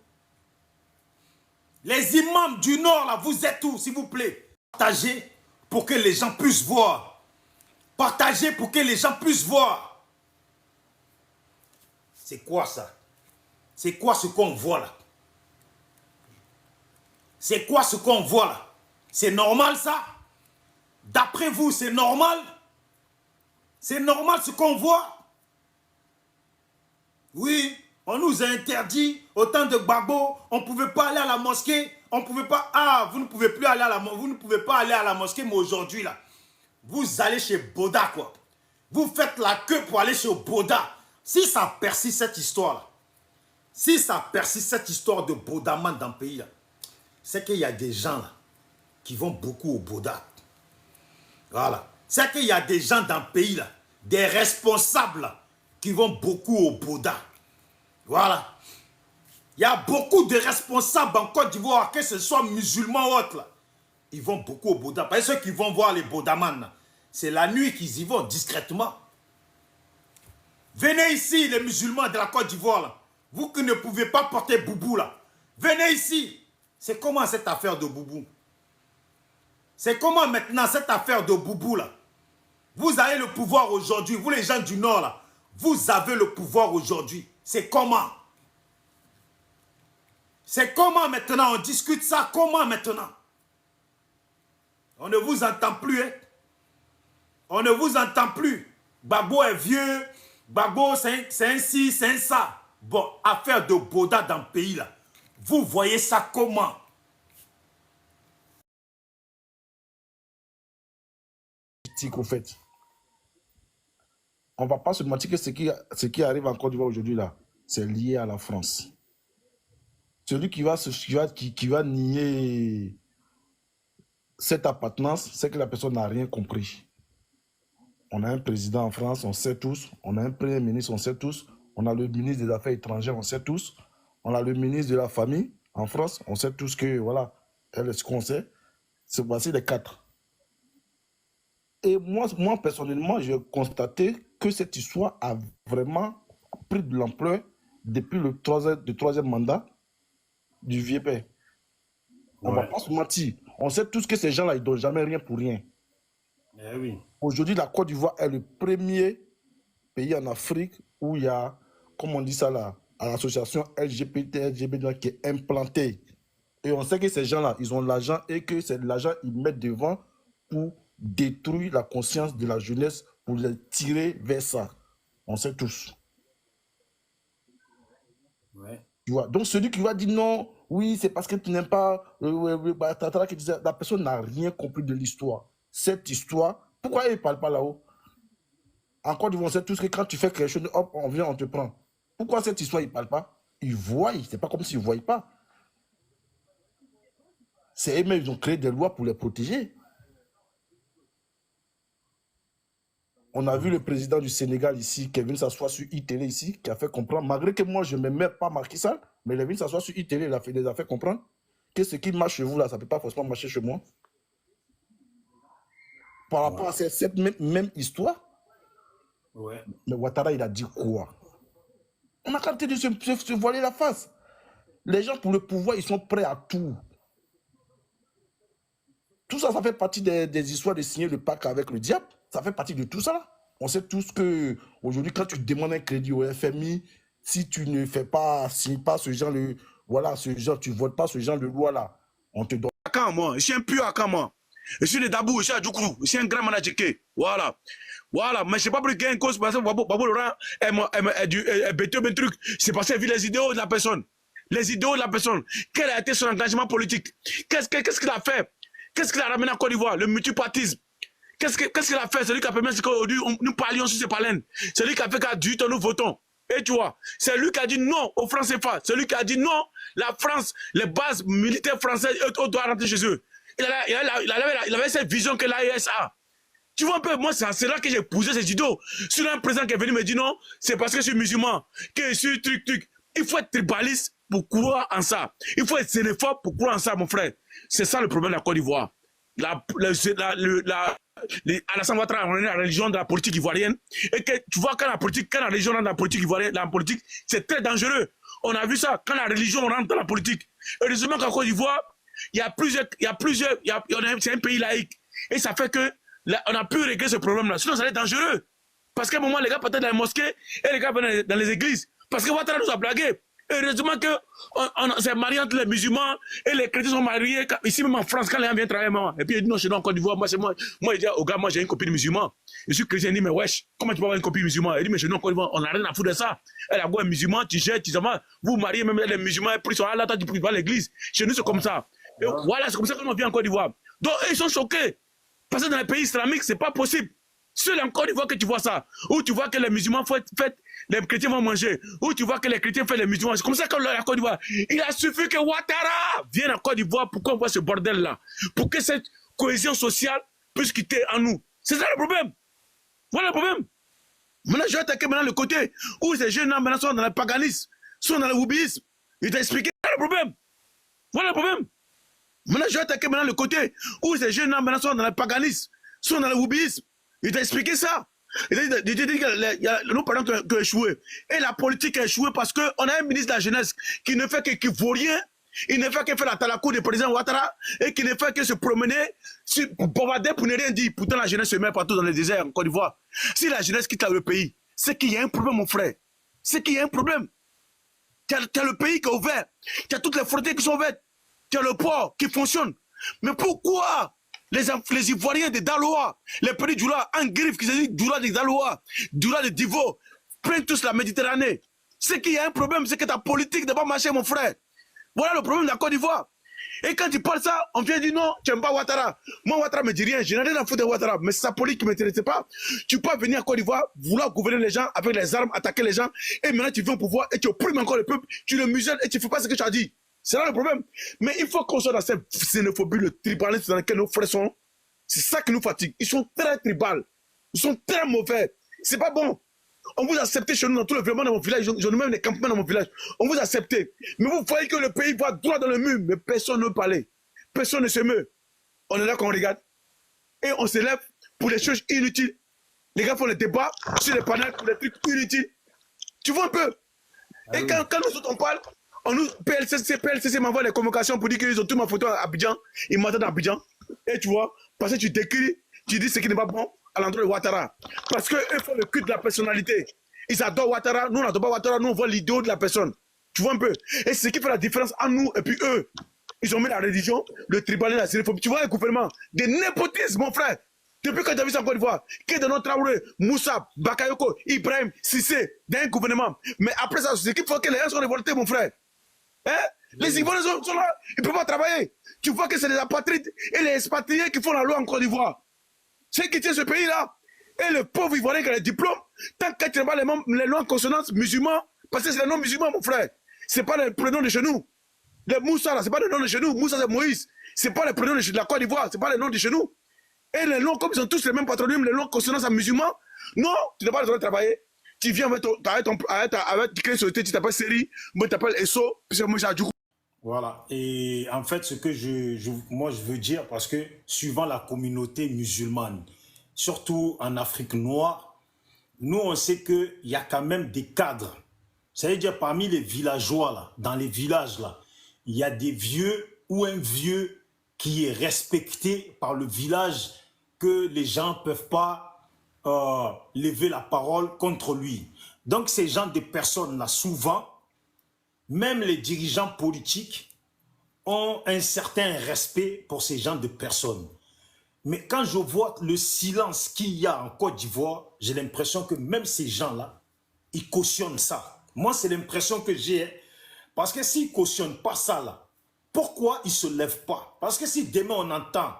Les imams du Nord, là, vous êtes où, s'il vous plaît? Partagez pour que les gens puissent voir. Partagez pour que les gens puissent voir. C'est quoi ça? C'est quoi ce qu'on voit là? C'est quoi ce qu'on voit là? C'est normal ça? D'après vous, c'est normal? C'est normal ce qu'on voit? Oui. On nous a interdit, au temps de Gbagbo, on ne pouvait pas aller à la mosquée, on ne pouvait pas, vous ne pouvez plus aller à vous ne pouvez pas aller à la mosquée, mais aujourd'hui là, vous allez chez Boda quoi. Vous faites la queue pour aller chez Boda. Si ça persiste cette histoire là, si ça persiste cette histoire de Bodaman dans le pays là, c'est qu'il y a des gens là, qui vont beaucoup au Bouddha. Voilà. C'est qu'il y a des gens dans le pays là, des responsables là, qui vont beaucoup au Bouddha. Voilà. Il y a beaucoup de responsables en Côte d'Ivoire, que ce soit musulmans ou autres là. Ils vont beaucoup au Bouddha. Parce que ceux qui vont voir les Bouddhamans, c'est la nuit qu'ils y vont discrètement. Venez ici, les musulmans de la Côte d'Ivoire là. Vous qui ne pouvez pas porter boubou là. Venez ici. C'est comment cette affaire de boubou? C'est comment maintenant cette affaire de boubou là? Vous avez le pouvoir aujourd'hui. Vous les gens du Nord là. Vous avez le pouvoir aujourd'hui. C'est comment? C'est comment maintenant? On discute ça. Comment maintenant? On ne vous entend plus. Hein? On ne vous entend plus. Gbagbo est vieux. Gbagbo c'est un ci, c'est un ça. Bon, affaire de Boda dans le pays là. Vous voyez ça comment? Au fait, on ne va pas se mentir que ce qui arrive en Côte d'Ivoire aujourd'hui là, c'est lié à la France. Celui qui va nier cette appartenance, c'est que la personne n'a rien compris. On a un président en France, on sait tous. On a un premier ministre, on sait tous. On a le ministre des Affaires étrangères, on sait tous. On a le ministre de la Famille en France, on sait tous que, voilà, elle est ce qu'on sait. C'est voici les 4. Et moi, personnellement, j'ai constaté que cette histoire a vraiment pris de l'ampleur depuis le troisième mandat du vieux père. On ne va pas se mentir. On sait tous que ces gens-là, ils ne donnent jamais rien pour rien. Eh oui. Aujourd'hui, la Côte d'Ivoire est le premier pays en Afrique où il y a, comme on dit ça là, à l'association LGBT qui est implantée. Et on sait que ces gens-là, ils ont l'argent et que c'est de l'argent qu'ils mettent devant pour détruire la conscience de la jeunesse, pour les tirer vers ça. On sait tous. Ouais. Tu vois? Donc celui qui va dire non, oui, c'est parce que tu n'aimes pas, la personne n'a rien compris de l'histoire. Cette histoire, pourquoi il ne parle pas là-haut? En Côte d'Ivoire, on sait tous que quand tu fais quelque chose, hop, on vient, on te prend. Pourquoi cette histoire, il ne parle pas? Ils voient, c'est pas comme s'ils ne voyaient pas. C'est eux-mêmes, ils ont créé des lois pour les protéger. On a vu le président du Sénégal ici, qui est venu s'asseoir sur ITL ici, qui a fait comprendre, malgré que moi, je ne m'aimais pas Macky Sall, mais il est venu s'asseoir sur ITL, il a fait comprendre que ce qui marche chez vous, là, ça ne peut pas forcément marcher chez moi. Par rapport à cette même histoire, mais Ouattara, il a dit quoi? On a capté de se voiler la face. Les gens, pour le pouvoir, ils sont prêts à tout. Tout ça, ça fait partie des histoires de signer le pacte avec le diable. Ça fait partie de tout ça, là. On sait tous que aujourd'hui, quand tu demandes un crédit au FMI, si tu ne fais pas, signes pas ce genre de, voilà, ce genre, tu votes pas ce genre de loi là, on te donne. Quand moi, je suis un pur à moi. Je suis le Dabou, je suis à Djoukourou, je suis un grand manager. Voilà. Voilà, mais je ne sais pas plus qu'un cause parce que Babou Laurent est bêteux, un truc. C'est parce qu'il a vu les idéaux de la personne. Les idéaux de la personne. Quel a été son engagement politique? Qu'est-ce qu'il a fait? Qu'est-ce qu'il a ramené à Côte d'Ivoire? Le multipartisme. Qu'est-ce qu'il a fait? Celui qui a permis qu'aujourd'hui nous parlions sur ces palènes. Celui qui a fait qu'à 18 ans nous votons. Et tu vois, c'est lui qui a dit non aux francs CFA. Celui qui a dit non, la France, les bases militaires françaises, on doit rentrer chez eux. Il avait cette vision que l'AES a. Tu vois un peu, moi, c'est là que j'ai poussé ces idiots. Sur un président qui est venu me dire non, c'est parce que je suis musulman, que je suis truc. Il faut être tribaliste pour croire en ça. Il faut être xénophobe pour croire en ça, mon frère. C'est ça le problème de la Côte d'Ivoire. Alassane Ouattara, on est la religion de la politique ivoirienne. Et que tu vois, quand la religion rentre dans la politique ivoirienne, c'est très dangereux. On a vu ça, quand la religion rentre dans la politique. Heureusement qu'en Côte d'Ivoire, c'est un pays laïque. Et ça fait que on a pu régler ce problème-là. Sinon, ça va être dangereux. Parce qu'à un moment, les gars partaient dans les mosquées et les gars venaient dans les églises. Parce que Ouattara nous a blagué. Heureusement que on s'est marié entre les musulmans et les chrétiens sont mariés. Ici, même en France, quand les gens viennent travailler, et puis ils disent non, chez nous en Côte d'Ivoire, moi, il dit au gars, moi, j'ai une copine musulmane. Je suis chrétien, il dit, mais wesh, comment tu peux avoir une copine musulmane? Il dit, mais chez nous en Côte d'Ivoire, on n'a rien à foutre de ça. Elle a quoi, un musulman, tu jettes, vous mariez même les musulmans, et puis ils sont là, toi, tu pries pas l'église. Chez nous, c'est comme ça. Et voilà, c'est comme ça qu'on vit en Côte d'Ivoire. Donc, ils sont choqués. Parce que dans les pays islamiques, c'est pas possible. Seul en Côte d'Ivoire que tu vois ça. Où tu vois que les musulmans fêtent, les chrétiens vont manger. Où tu vois que les chrétiens font les musulmans. C'est comme ça qu'on l'a la Côte d'Ivoire. Il a suffi que Ouattara vienne en Côte d'Ivoire pour qu'on voit ce bordel-là. Pour que cette cohésion sociale puisse quitter en nous. C'est ça le problème. Voilà le problème. Maintenant, je vais attaquer maintenant le côté où ces jeunes-là maintenant sont dans le paganisme, sont dans le wubisme. Il t'a expliqué le problème. Voilà le problème. Maintenant, je vais attaquer maintenant le côté où ces jeunes-là maintenant sont dans le paganisme, sont dans le wubisme. Il t'a expliqué ça. Il t'a dit que nos parents ont échoué. Et la politique a échoué parce qu'on a un ministre de la jeunesse qui ne fait que qui vaut rien. Il ne fait que faire la talakou du président Ouattara et qui ne fait que se promener, bombarder pour ne rien dire. Pourtant, la jeunesse se met partout dans le désert en Côte d'Ivoire. Si la jeunesse quitte le pays, c'est qu'il y a un problème, mon frère. C'est qu'il y a un problème. Tu as le pays qui est ouvert. Tu as toutes les frontières qui sont ouvertes. Tu as le port qui fonctionne. Mais pourquoi les Ivoiriens de Daloa, les pays Djoula, en griffe, qui se dit Djoula de Daloa, Djoula de Divo, prennent tous la Méditerranée? C'est qu'il y a un problème, c'est que ta politique n'a pas marché, mon frère. Voilà le problème de la Côte d'Ivoire. Et quand tu parles ça, on vient dire non, tu n'aimes pas Ouattara. Moi, Ouattara me dit rien, je n'ai rien à foutre de Ouattara, mais c'est sa politique qui ne m'intéresse pas. Tu peux venir en Côte d'Ivoire, vouloir gouverner les gens avec les armes, attaquer les gens, et maintenant tu viens au pouvoir et tu opprimes encore le peuple, tu le museles et tu ne fais pas ce que tu as dit. C'est là le problème. Mais il faut qu'on soit dans cette xénophobie, le tribalisme dans lequel nos frères sont. C'est ça qui nous fatigue. Ils sont très tribales. Ils sont très mauvais. C'est pas bon. On vous accepte chez nous dans tout le développement dans mon village. J'en ai même des campements dans mon village. On vous accepte. Mais vous voyez que le pays va droit dans le mur. Mais personne ne parle. Personne ne se meut. On est là quand on regarde. Et on se lève pour des choses inutiles. Les gars font les débats sur les panels pour des trucs inutiles. Tu vois un peu. Et quand nous autres on parle, on nous, PLCC m'envoie des convocations pour dire qu'ils ont tout ma photo à Abidjan. Ils m'attendent à Abidjan. Et tu vois, parce que tu décris, tu dis ce qui n'est pas bon à l'endroit de Ouattara. Parce qu'eux font le culte de la personnalité. Ils adorent Ouattara, nous on n'adore pas Ouattara, nous on voit l'idéal de la personne. Tu vois un peu. Et c'est ce qui fait la différence entre nous et puis eux. Ils ont mis la religion, le tribalisme, la xénophobie. Tu vois un gouvernement de népotisme, mon frère. Depuis que tu as vu ça en Côte d'Ivoire, qui est de notre Traoré, Moussa, Bakayoko, Ibrahim, Sissé, dans un gouvernement. Mais après ça, c'est qu'il faut que les gens soient révoltés, mon frère. Hein? Les Ivoiriens sont là, ils ne peuvent pas travailler. Tu vois que c'est les apatrides et les expatriés qui font la loi en Côte d'Ivoire. C'est qui tient ce pays-là. Et le pauvre Ivoirien qui a les diplômes, tant que tu n'as pas les lois en consonance musulmans, parce que c'est les noms musulmans, mon frère. Ce n'est pas les prénoms de chez nous. Les Moussa, là, ce n'est pas les noms de chez nous. Moussa, c'est Moïse. Ce n'est pas les prénoms de la Côte d'Ivoire, ce n'est pas les noms de chez nous. Et les noms, comme ils ont tous les mêmes patronymes, les noms en consonance à musulmans, non, tu n'as pas le droit de travailler. Tu viens avec créer société, tu t'appelles Série, moi tu t'appelles Esso, puis c'est moi j'ai du coup. Voilà. Et en fait, ce que moi je veux dire, parce que suivant la communauté musulmane, surtout en Afrique noire, nous on sait qu'il y a quand même des cadres. Ça veut dire parmi les villageois, là, dans les villages, là, il y a des vieux ou un vieux qui est respecté par le village, que les gens ne peuvent pas lever la parole contre lui. Donc ces gens de personnes-là, souvent, même les dirigeants politiques ont un certain respect pour ces gens de personnes. Mais quand je vois le silence qu'il y a en Côte d'Ivoire, j'ai l'impression que même ces gens-là, ils cautionnent ça. Moi, c'est l'impression que j'ai. Parce que s'ils ne cautionnent pas ça, là, pourquoi ils ne se lèvent pas? Parce que si demain on entend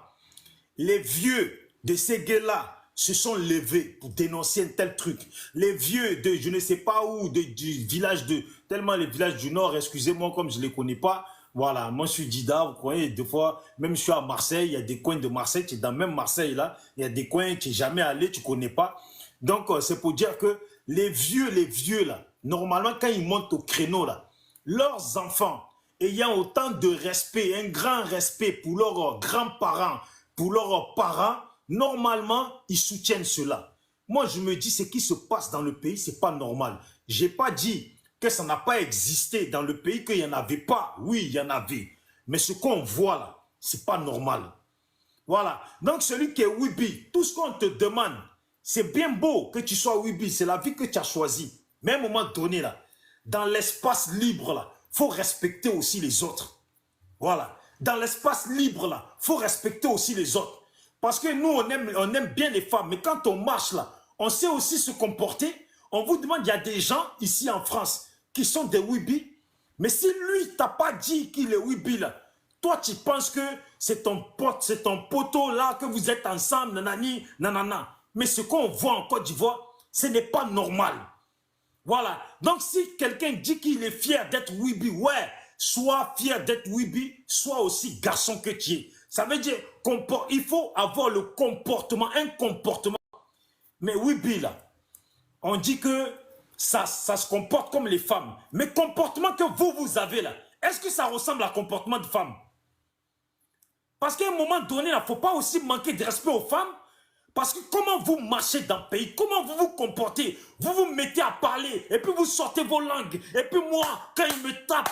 les vieux de ces gars-là se sont levés pour dénoncer un tel truc. Les vieux de je ne sais pas où, du village de... Tellement les villages du Nord, excusez-moi comme je ne les connais pas. Voilà, moi je suis Dida, vous croyez, des fois, même je suis à Marseille, il y a des coins de Marseille, tu es dans même Marseille là, il y a des coins tu n'es jamais allé, tu ne connais pas. Donc c'est pour dire que les vieux là, normalement quand ils montent au créneau là, leurs enfants ayant autant de respect, un grand respect pour leurs grands-parents, pour leurs parents, normalement, ils soutiennent cela. Moi, je me dis, ce qui se passe dans le pays, ce n'est pas normal. Je n'ai pas dit que ça n'a pas existé dans le pays, qu'il n'y en avait pas. Oui, il y en avait. Mais ce qu'on voit là, ce n'est pas normal. Voilà. Donc, celui qui est Wibi, tout ce qu'on te demande, c'est bien beau que tu sois Wibi, c'est la vie que tu as choisie. Mais à un moment donné, là, dans l'espace libre, là, il faut respecter aussi les autres. Voilà. Dans l'espace libre, là, il faut respecter aussi les autres. Parce que nous, on aime bien les femmes. Mais quand on marche là, on sait aussi se comporter. On vous demande, il y a des gens ici en France qui sont des Wibi. Mais si lui, t'a pas dit qu'il est Wibi là, toi, tu penses que c'est ton pote, c'est ton poteau là, que vous êtes ensemble, nanani, nanana. Mais ce qu'on voit en Côte d'Ivoire, ce n'est pas normal. Voilà. Donc, si quelqu'un dit qu'il est fier d'être Wibi, ouais, sois fier d'être Wibi, sois aussi garçon que tu es. Ça veut dire il faut avoir le comportement, un comportement. Mais Wibi, là, on dit que ça se comporte comme les femmes. Mais comportement que vous avez là, est-ce que ça ressemble à un comportement de femme? Parce qu'à un moment donné, il ne faut pas aussi manquer de respect aux femmes. Parce que comment vous marchez dans le pays, comment vous vous comportez, vous vous mettez à parler, et puis vous sortez vos langues, et puis moi, quand il me tape,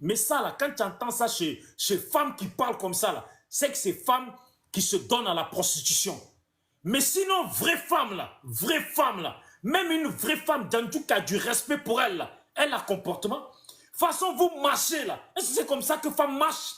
Mais ça, là, quand tu entends ça chez femmes qui parlent comme ça, là, c'est que c'est femmes qui se donnent à la prostitution. Mais sinon, vraie femme, là, même une vraie femme, Djandjou qui a du respect pour elle, là, elle a comportement. De toute façon, vous marchez, là. Est-ce que c'est comme ça que femme marche?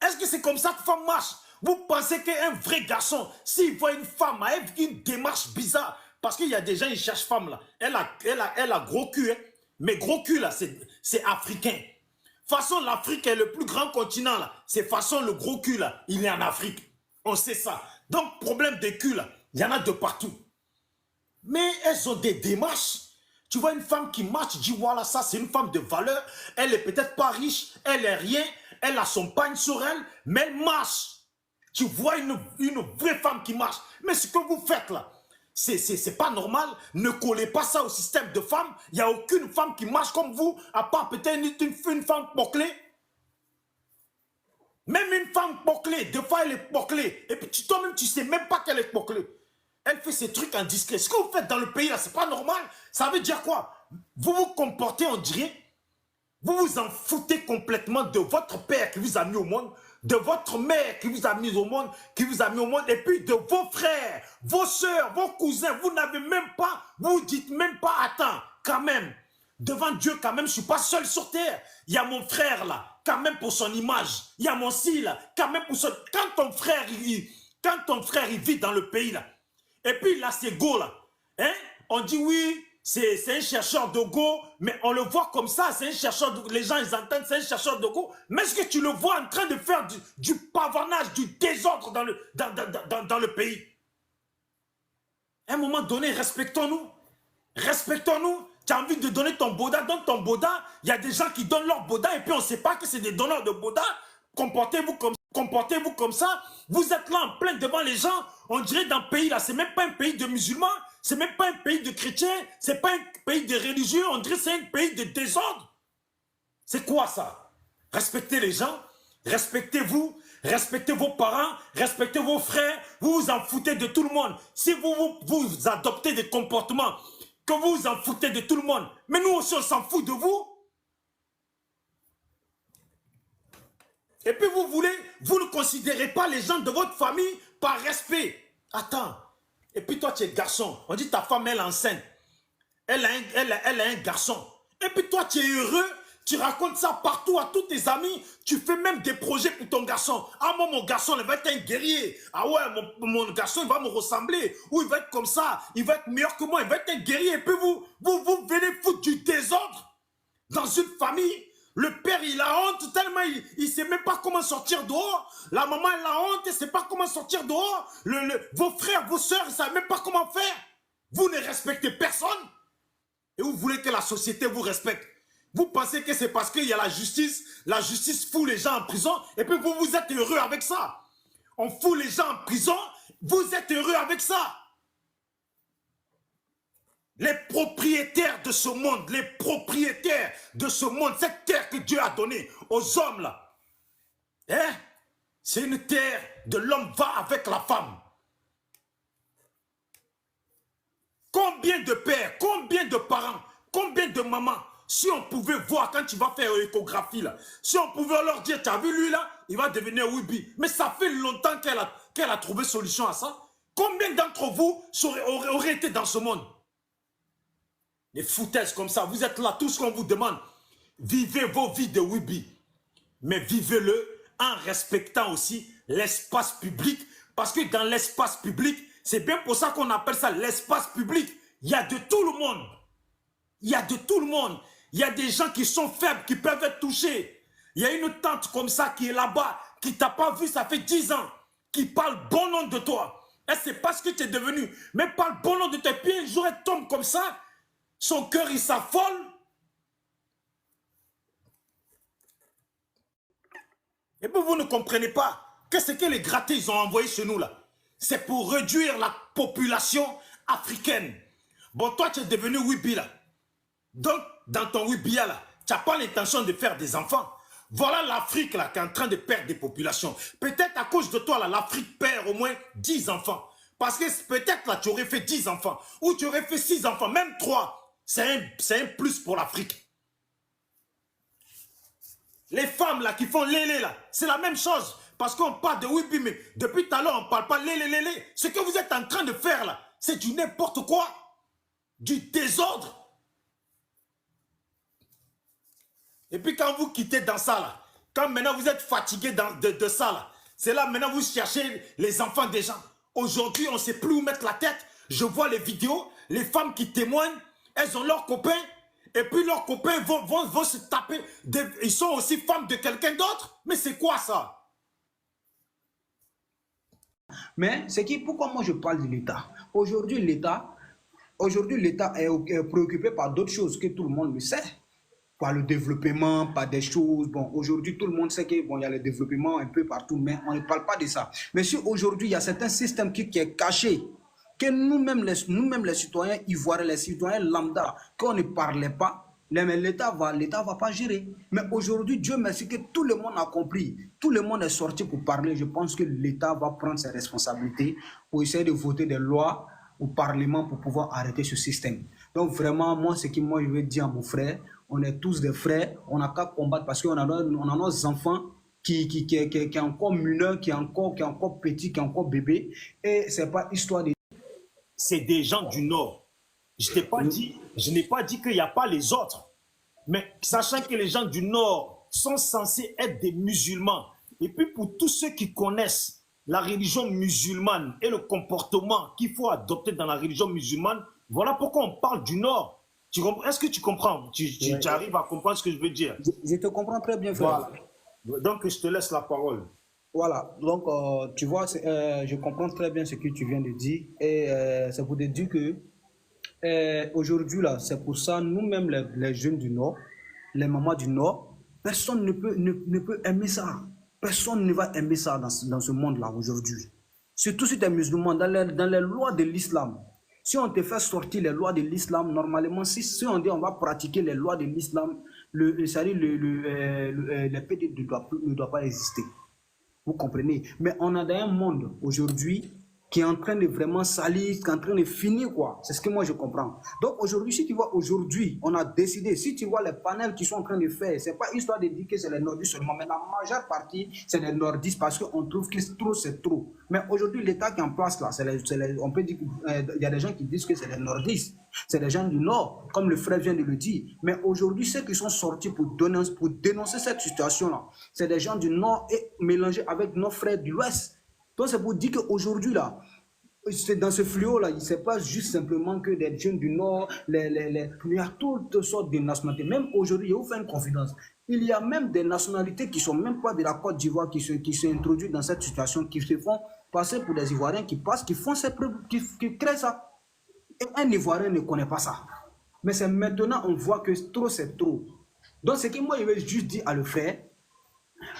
Est-ce que c'est comme ça que femme marche? Vous pensez qu'un vrai garçon, s'il voit une femme avec une démarche bizarre, parce qu'il y a des gens, ils cherchent femme là, elle a gros cul, hein? Mais gros cul là, c'est africain. De toute façon, l'Afrique est le plus grand continent là, c'est façon le gros cul là, il est en Afrique. On sait ça. Donc, problème de cul là, il y en a de partout. Mais elles ont des démarches. Tu vois une femme qui marche, tu dis voilà, ça c'est une femme de valeur, elle est peut-être pas riche, elle est rien, elle a son pagne sur elle, mais elle marche. Tu vois une vraie femme qui marche. Mais ce que vous faites là, c'est pas normal. Ne collez pas ça au système de femmes. Il n'y a aucune femme qui marche comme vous, à part peut-être une femme bouclée. Même une femme bouclée, des fois elle est bouclée. Et puis toi-même, tu ne sais même pas qu'elle est bouclée. Elle fait ces trucs en discret. Ce que vous faites dans le pays là, c'est pas normal. Ça veut dire quoi? Vous vous comportez, on dirait, vous vous en foutez complètement de votre père qui vous a mis au monde, de votre mère qui vous a mis au monde, et puis de vos frères, vos soeurs, vos cousins. Vous n'avez même pas, vous dites même pas, attends, quand même, devant Dieu, quand même, je ne suis pas seul sur terre. Il y a mon frère là, quand même pour son image. Il y a mon si là, quand même pour son... Quand ton frère, il vit dans le pays là, et puis là, c'est go là, hein? On dit oui, c'est un chercheur de go, mais on le voit comme ça, c'est un chercheur de go. Les gens, ils entendent, c'est un chercheur de go. Mais est-ce que tu le vois en train de faire du pavonnage, du désordre dans le pays? À un moment donné, respectons-nous. Respectons-nous. Tu as envie de donner ton boda, donne ton boda. Il y a des gens qui donnent leur boda et puis on ne sait pas que c'est des donneurs de boda. Comportez-vous comme ça. Vous êtes là en plein devant les gens. On dirait dans le pays là, c'est même pas un pays de musulmans. C'est même pas un pays de chrétiens, c'est pas un pays de religieux, on dirait que c'est un pays de désordre. C'est quoi ça? Respectez les gens, respectez-vous, respectez vos parents, respectez vos frères, vous vous en foutez de tout le monde. Si vous adoptez des comportements, que vous vous en foutez de tout le monde, mais nous aussi on s'en fout de vous. Et puis vous ne considérez pas les gens de votre famille par respect. Attends. Et puis toi, tu es garçon. On dit ta femme, elle est enceinte. Elle a un garçon. Et puis toi, tu es heureux. Tu racontes ça partout à tous tes amis. Tu fais même des projets pour ton garçon. Ah, moi, mon garçon, il va être un guerrier. Ah ouais, mon garçon, il va me ressembler. Ou il va être comme ça. Il va être meilleur que moi. Il va être un guerrier. Et puis vous venez foutre du désordre dans une famille. Le père, il a honte tellement il ne sait même pas comment sortir dehors. La maman, elle a honte, elle ne sait pas comment sortir dehors. Vos frères, vos soeurs, ils ne savent même pas comment faire. Vous ne respectez personne. Et vous voulez que la société vous respecte. Vous pensez que c'est parce qu'il y a la justice fout les gens en prison, et puis vous êtes heureux avec ça. On fout les gens en prison, vous êtes heureux avec ça. Les propriétaires de ce monde, cette terre que Dieu a donnée aux hommes là, hein? C'est une terre de l'homme va avec la femme. Combien de pères, combien de parents, combien de mamans, si on pouvait voir quand tu vas faire une échographie là, si on pouvait leur dire, tu as vu lui là, il va devenir Wibi. Mais ça fait longtemps qu'elle a trouvé solution à ça. Combien d'entre vous auraient été dans ce monde? Les foutaises comme ça, vous êtes là, tout ce qu'on vous demande, vivez vos vies de Wibi, mais vivez-le en respectant aussi l'espace public, parce que dans l'espace public, c'est bien pour ça qu'on appelle ça l'espace public. Il y a de tout le monde. Il y a de tout le monde. Il y a des gens qui sont faibles, qui peuvent être touchés. Il y a une tante comme ça qui est là-bas, qui t'a pas vu, ça fait 10 ans, qui parle bon nom de toi. Et c'est pas ce que tu es devenu. Mais par le bon nom de tes pieds, un jour elle tombe comme ça, son cœur il s'affole. Et puis vous ne comprenez pas que ce que les grattés ils ont envoyé chez nous là, c'est pour réduire la population africaine. Bon, toi tu es devenu Wibi là. Donc, dans ton Wibia là, tu n'as pas l'intention de faire des enfants. Voilà l'Afrique là qui est en train de perdre des populations. Peut-être à cause de toi là, l'Afrique perd au moins 10 enfants. Parce que peut-être là, tu aurais fait 10 enfants. Ou tu aurais fait 6 enfants, même 3. C'est un plus pour l'Afrique. Les femmes là qui font lélé là, c'est la même chose. Parce qu'on parle de Wibi, mais depuis tout à l'heure, on ne parle pas lélé. Ce que vous êtes en train de faire là, c'est du n'importe quoi. Du désordre. Et puis quand vous quittez dans ça là, quand maintenant vous êtes fatigué de ça là, c'est là maintenant vous cherchez les enfants des gens. Aujourd'hui, on ne sait plus où mettre la tête. Je vois les vidéos, les femmes qui témoignent, elles ont leurs copains, et puis leurs copains vont se taper. Ils sont aussi femmes de quelqu'un d'autre. Mais c'est quoi ça? Mais c'est qui, pourquoi moi je parle de l'État? Aujourd'hui, l'État est préoccupé par d'autres choses que tout le monde le sait. Par le développement, par des choses. Bon, aujourd'hui, tout le monde sait qu'il bon, y a le développement un peu partout, mais on ne parle pas de ça. Mais si aujourd'hui, il y a certains systèmes qui est caché, que nous-mêmes les citoyens ivoiriens, les citoyens lambda, qu'on ne parlait pas, mais l'État va pas gérer. Mais aujourd'hui, Dieu merci que tout le monde a compris, tout le monde est sorti pour parler. Je pense que l'État va prendre ses responsabilités pour essayer de voter des lois au Parlement pour pouvoir arrêter ce système. Donc vraiment, moi, ce que moi je veux dire à mon frère, on est tous des frères, on n'a qu'à combattre parce qu'on a nos enfants qui est encore mineur, qui est encore petit, qui est encore bébé. Et c'est pas histoire de... C'est des gens du Nord. Je n'ai pas dit qu'il n'y a pas les autres. Mais sachant que les gens du Nord sont censés être des musulmans. Et puis pour tous ceux qui connaissent la religion musulmane et le comportement qu'il faut adopter dans la religion musulmane, voilà pourquoi on parle du Nord. Est-ce que tu comprends? Tu arrives à comprendre ce que je veux dire? Je te comprends très bien, frère. Voilà. Donc, je te laisse la parole. Voilà. Donc, tu vois, je comprends très bien ce que tu viens de dire. Et c'est pour te dire que aujourd'hui, là, c'est pour ça, nous-mêmes, les jeunes du Nord, les mamans du Nord, personne ne peut aimer ça. Personne ne va aimer ça dans ce monde-là aujourd'hui. Surtout si tu es musulman, dans les lois de l'islam. Si on te fait sortir les lois de l'islam, normalement, si on dit on va pratiquer les lois de l'islam, les PD ne doit pas exister. Vous comprenez? Mais on a dans un monde aujourd'hui qui est en train de vraiment salir, qui est en train de finir, quoi. C'est ce que moi je comprends. Donc aujourd'hui, si tu vois, aujourd'hui, on a décidé, si tu vois les panels qui sont en train de faire, c'est pas histoire de dire que c'est les nordistes seulement, mais la majeure partie, c'est les nordistes parce qu'on trouve que trop, c'est trop. Mais aujourd'hui, l'État qui est en place là, on peut dire qu'il y a des gens qui disent que c'est les nordistes, c'est les gens du Nord, comme le frère vient de le dire. Mais aujourd'hui, ceux qui sont sortis pour dénoncer cette situation-là, c'est des gens du Nord et mélangés avec nos frères de l'Ouest. Donc c'est pour dire qu'aujourd'hui, là, dans ce fléau-là, ce n'est pas juste simplement que des jeunes du Nord, il y a toutes sortes de nationalités. Même aujourd'hui, je vous fais une confidence, il y a même des nationalités qui ne sont même pas de la Côte d'Ivoire qui s'introduisent dans cette situation, qui se font passer pour des Ivoiriens, qui font ces preuves, qui créent ça. Et un Ivoirien ne connaît pas ça. Mais c'est maintenant on voit que trop, c'est trop. Donc ce que moi, je veux juste dire à le frère,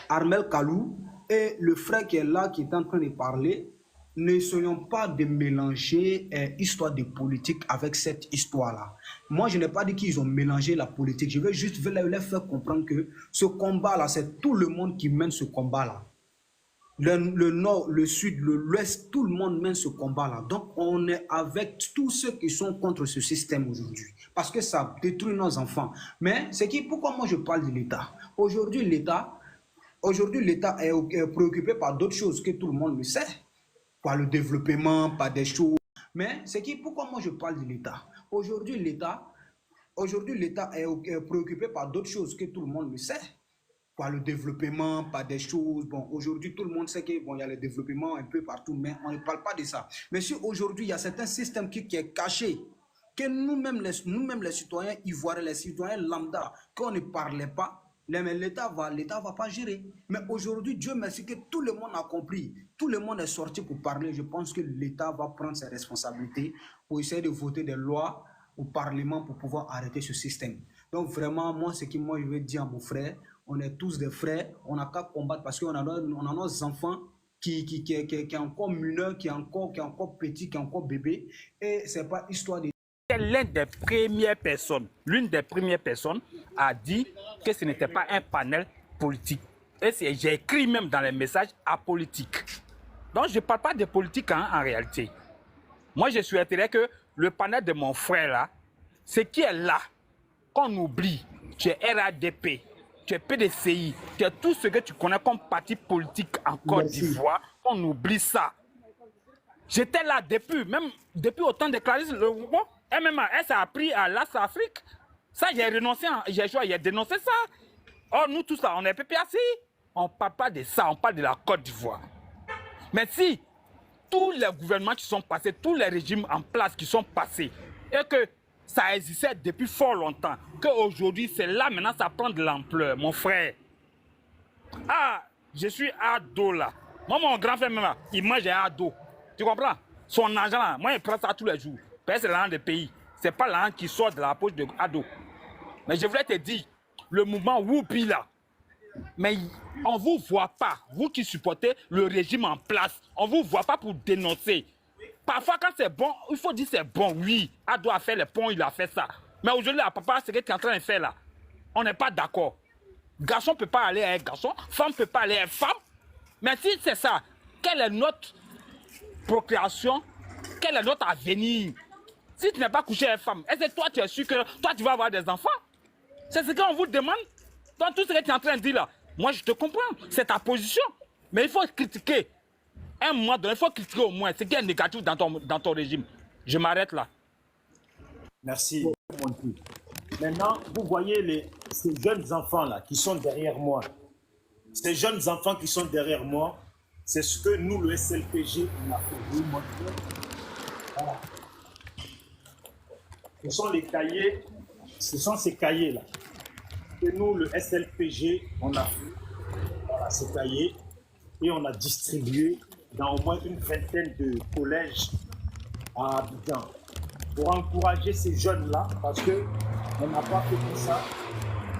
Armel Kalou, et le frère qui est là, qui est en train de parler, ne soyons pas de mélanger histoire de politique avec cette histoire-là. Moi, je n'ai pas dit qu'ils ont mélangé la politique. Je veux juste leur faire comprendre que ce combat-là, c'est tout le monde qui mène ce combat-là. Le Nord, le Sud, l'Ouest, tout le monde mène ce combat-là. Donc, on est avec tous ceux qui sont contre ce système aujourd'hui. Parce que ça détruit nos enfants. Mais pourquoi moi je parle de l'État? Aujourd'hui, l'État est préoccupé par d'autres choses que tout le monde le sait. Par le développement, par des choses. Mais pourquoi moi je parle de l'État? Aujourd'hui, l'État est préoccupé par d'autres choses que tout le monde le sait. Par le développement, par des choses. Bon, aujourd'hui, tout le monde sait qu'il bon, y a le développement un peu partout, mais on ne parle pas de ça. Mais si aujourd'hui, il y a certains systèmes qui est caché, que nous-mêmes les citoyens ivoiriens, les citoyens lambda, qu'on ne parlait pas, Mais l'État va pas gérer. Mais aujourd'hui, Dieu merci que tout le monde a compris. Tout le monde est sorti pour parler. Je pense que l'État va prendre ses responsabilités pour essayer de voter des lois au Parlement pour pouvoir arrêter ce système. Donc vraiment, moi, ce que moi je veux dire à mon frère, on est tous des frères, on n'a qu'à combattre parce qu'on a nos enfants qui est encore mineur, qui est encore petit, qui est encore bébé. Et c'est pas histoire de l'une des premières personnes a dit que ce n'était pas un panel politique. Et j'ai écrit même dans les messages apolitique. Donc je ne parle pas de politique en réalité. Moi je souhaiterais que le panel de mon frère là, ce qui est là, qu'on oublie, tu es RADP, tu es PDCI, tu es tout ce que tu connais comme parti politique en Côte d'Ivoire, on oublie ça. J'étais là depuis autant de Clarisse Lebon. MMA, elle s'est appris à l'As Afrique. Ça, j'ai renoncé, j'ai dénoncé ça. Oh, nous tous là, on est PPAC. On ne parle pas de ça, on parle de la Côte d'Ivoire. Mais si tous les gouvernements qui sont passés, tous les régimes en place qui sont passés, et que ça existait depuis fort longtemps, qu'aujourd'hui, c'est là maintenant, ça prend de l'ampleur, mon frère. Ah, je suis ado là. Moi, mon grand frère, même, il mange ado. Tu comprends? Son argent là, moi, il prend ça tous les jours. Parce que c'est l'argent des pays. Ce n'est pas l'argent qui sort de la poche de ado. Mais je voulais te dire, le mouvement Whoopi là, mais on ne vous voit pas, vous qui supportez le régime en place, on ne vous voit pas pour dénoncer. Parfois, quand c'est bon, il faut dire c'est bon, oui. Ado a fait les ponts, il a fait ça. Mais aujourd'hui, papa, ce que tu es en train de faire là, on n'est pas d'accord. Garçon ne peut pas aller à un garçon, femme ne peut pas aller à une femme. Mais si c'est ça, quelle est notre procréation? Quel est notre avenir? Si tu n'es pas couché avec une femme, est-ce que toi tu es sûr que toi tu vas avoir des enfants? C'est ce qu'on vous demande. Donc tout ce que tu es en train de dire là, moi je te comprends, c'est ta position. Mais il faut critiquer. Un moment donné, il faut critiquer au moins ce qui est négatif dans ton régime. Je m'arrête là. Merci. Maintenant, vous voyez ces jeunes enfants-là qui sont derrière moi. Ces jeunes enfants qui sont derrière moi, c'est ce que nous, le SLPG, on a fait. Vous montrer. Voilà. Ce sont les cahiers, ce sont ces cahiers-là que nous, le SLPG, on a fait. Voilà, ces cahiers. Et on a distribué dans au moins une vingtaine de collèges à Abidjan pour encourager ces jeunes-là, parce qu'on n'a pas fait tout ça.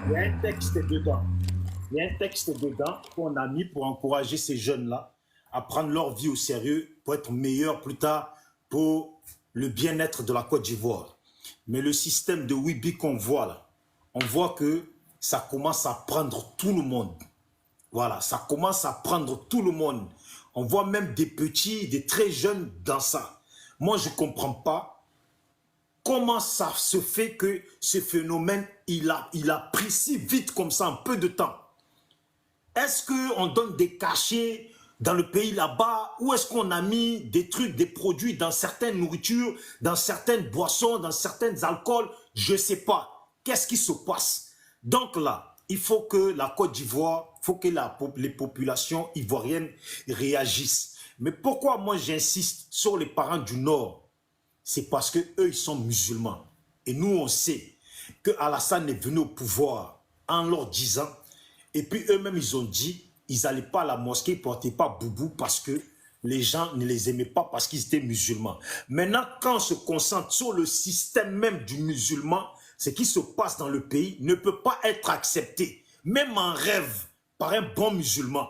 Il y a un texte dedans. Il y a un texte dedans qu'on a mis pour encourager ces jeunes-là à prendre leur vie au sérieux pour être meilleurs plus tard pour le bien-être de la Côte d'Ivoire. Mais le système de Whoopi qu'on voit là, on voit que ça commence à prendre tout le monde. Voilà, ça commence à prendre tout le monde. On voit même des petits, des très jeunes dans ça. Moi, je ne comprends pas comment ça se fait que ce phénomène, il a pris si vite comme ça en peu de temps. Est-ce qu'on donne des cachets dans le pays là-bas, ou est-ce qu'on a mis des trucs, des produits dans certaines nourritures, dans certaines boissons, dans certains alcools? Je ne sais pas. Qu'est-ce qui se passe? Donc là, il faut que la Côte d'Ivoire, il faut que les populations ivoiriennes réagissent. Mais pourquoi moi j'insiste sur les parents du Nord? C'est parce qu'eux, ils sont musulmans. Et nous, on sait que Alassane est venu au pouvoir en leur disant, et puis eux-mêmes, ils ont dit, ils n'allaient pas à la mosquée, ils ne portaient pas boubou parce que les gens ne les aimaient pas parce qu'ils étaient musulmans. Maintenant, quand on se concentre sur le système même du musulman, ce qui se passe dans le pays ne peut pas être accepté, même en rêve, par un bon musulman.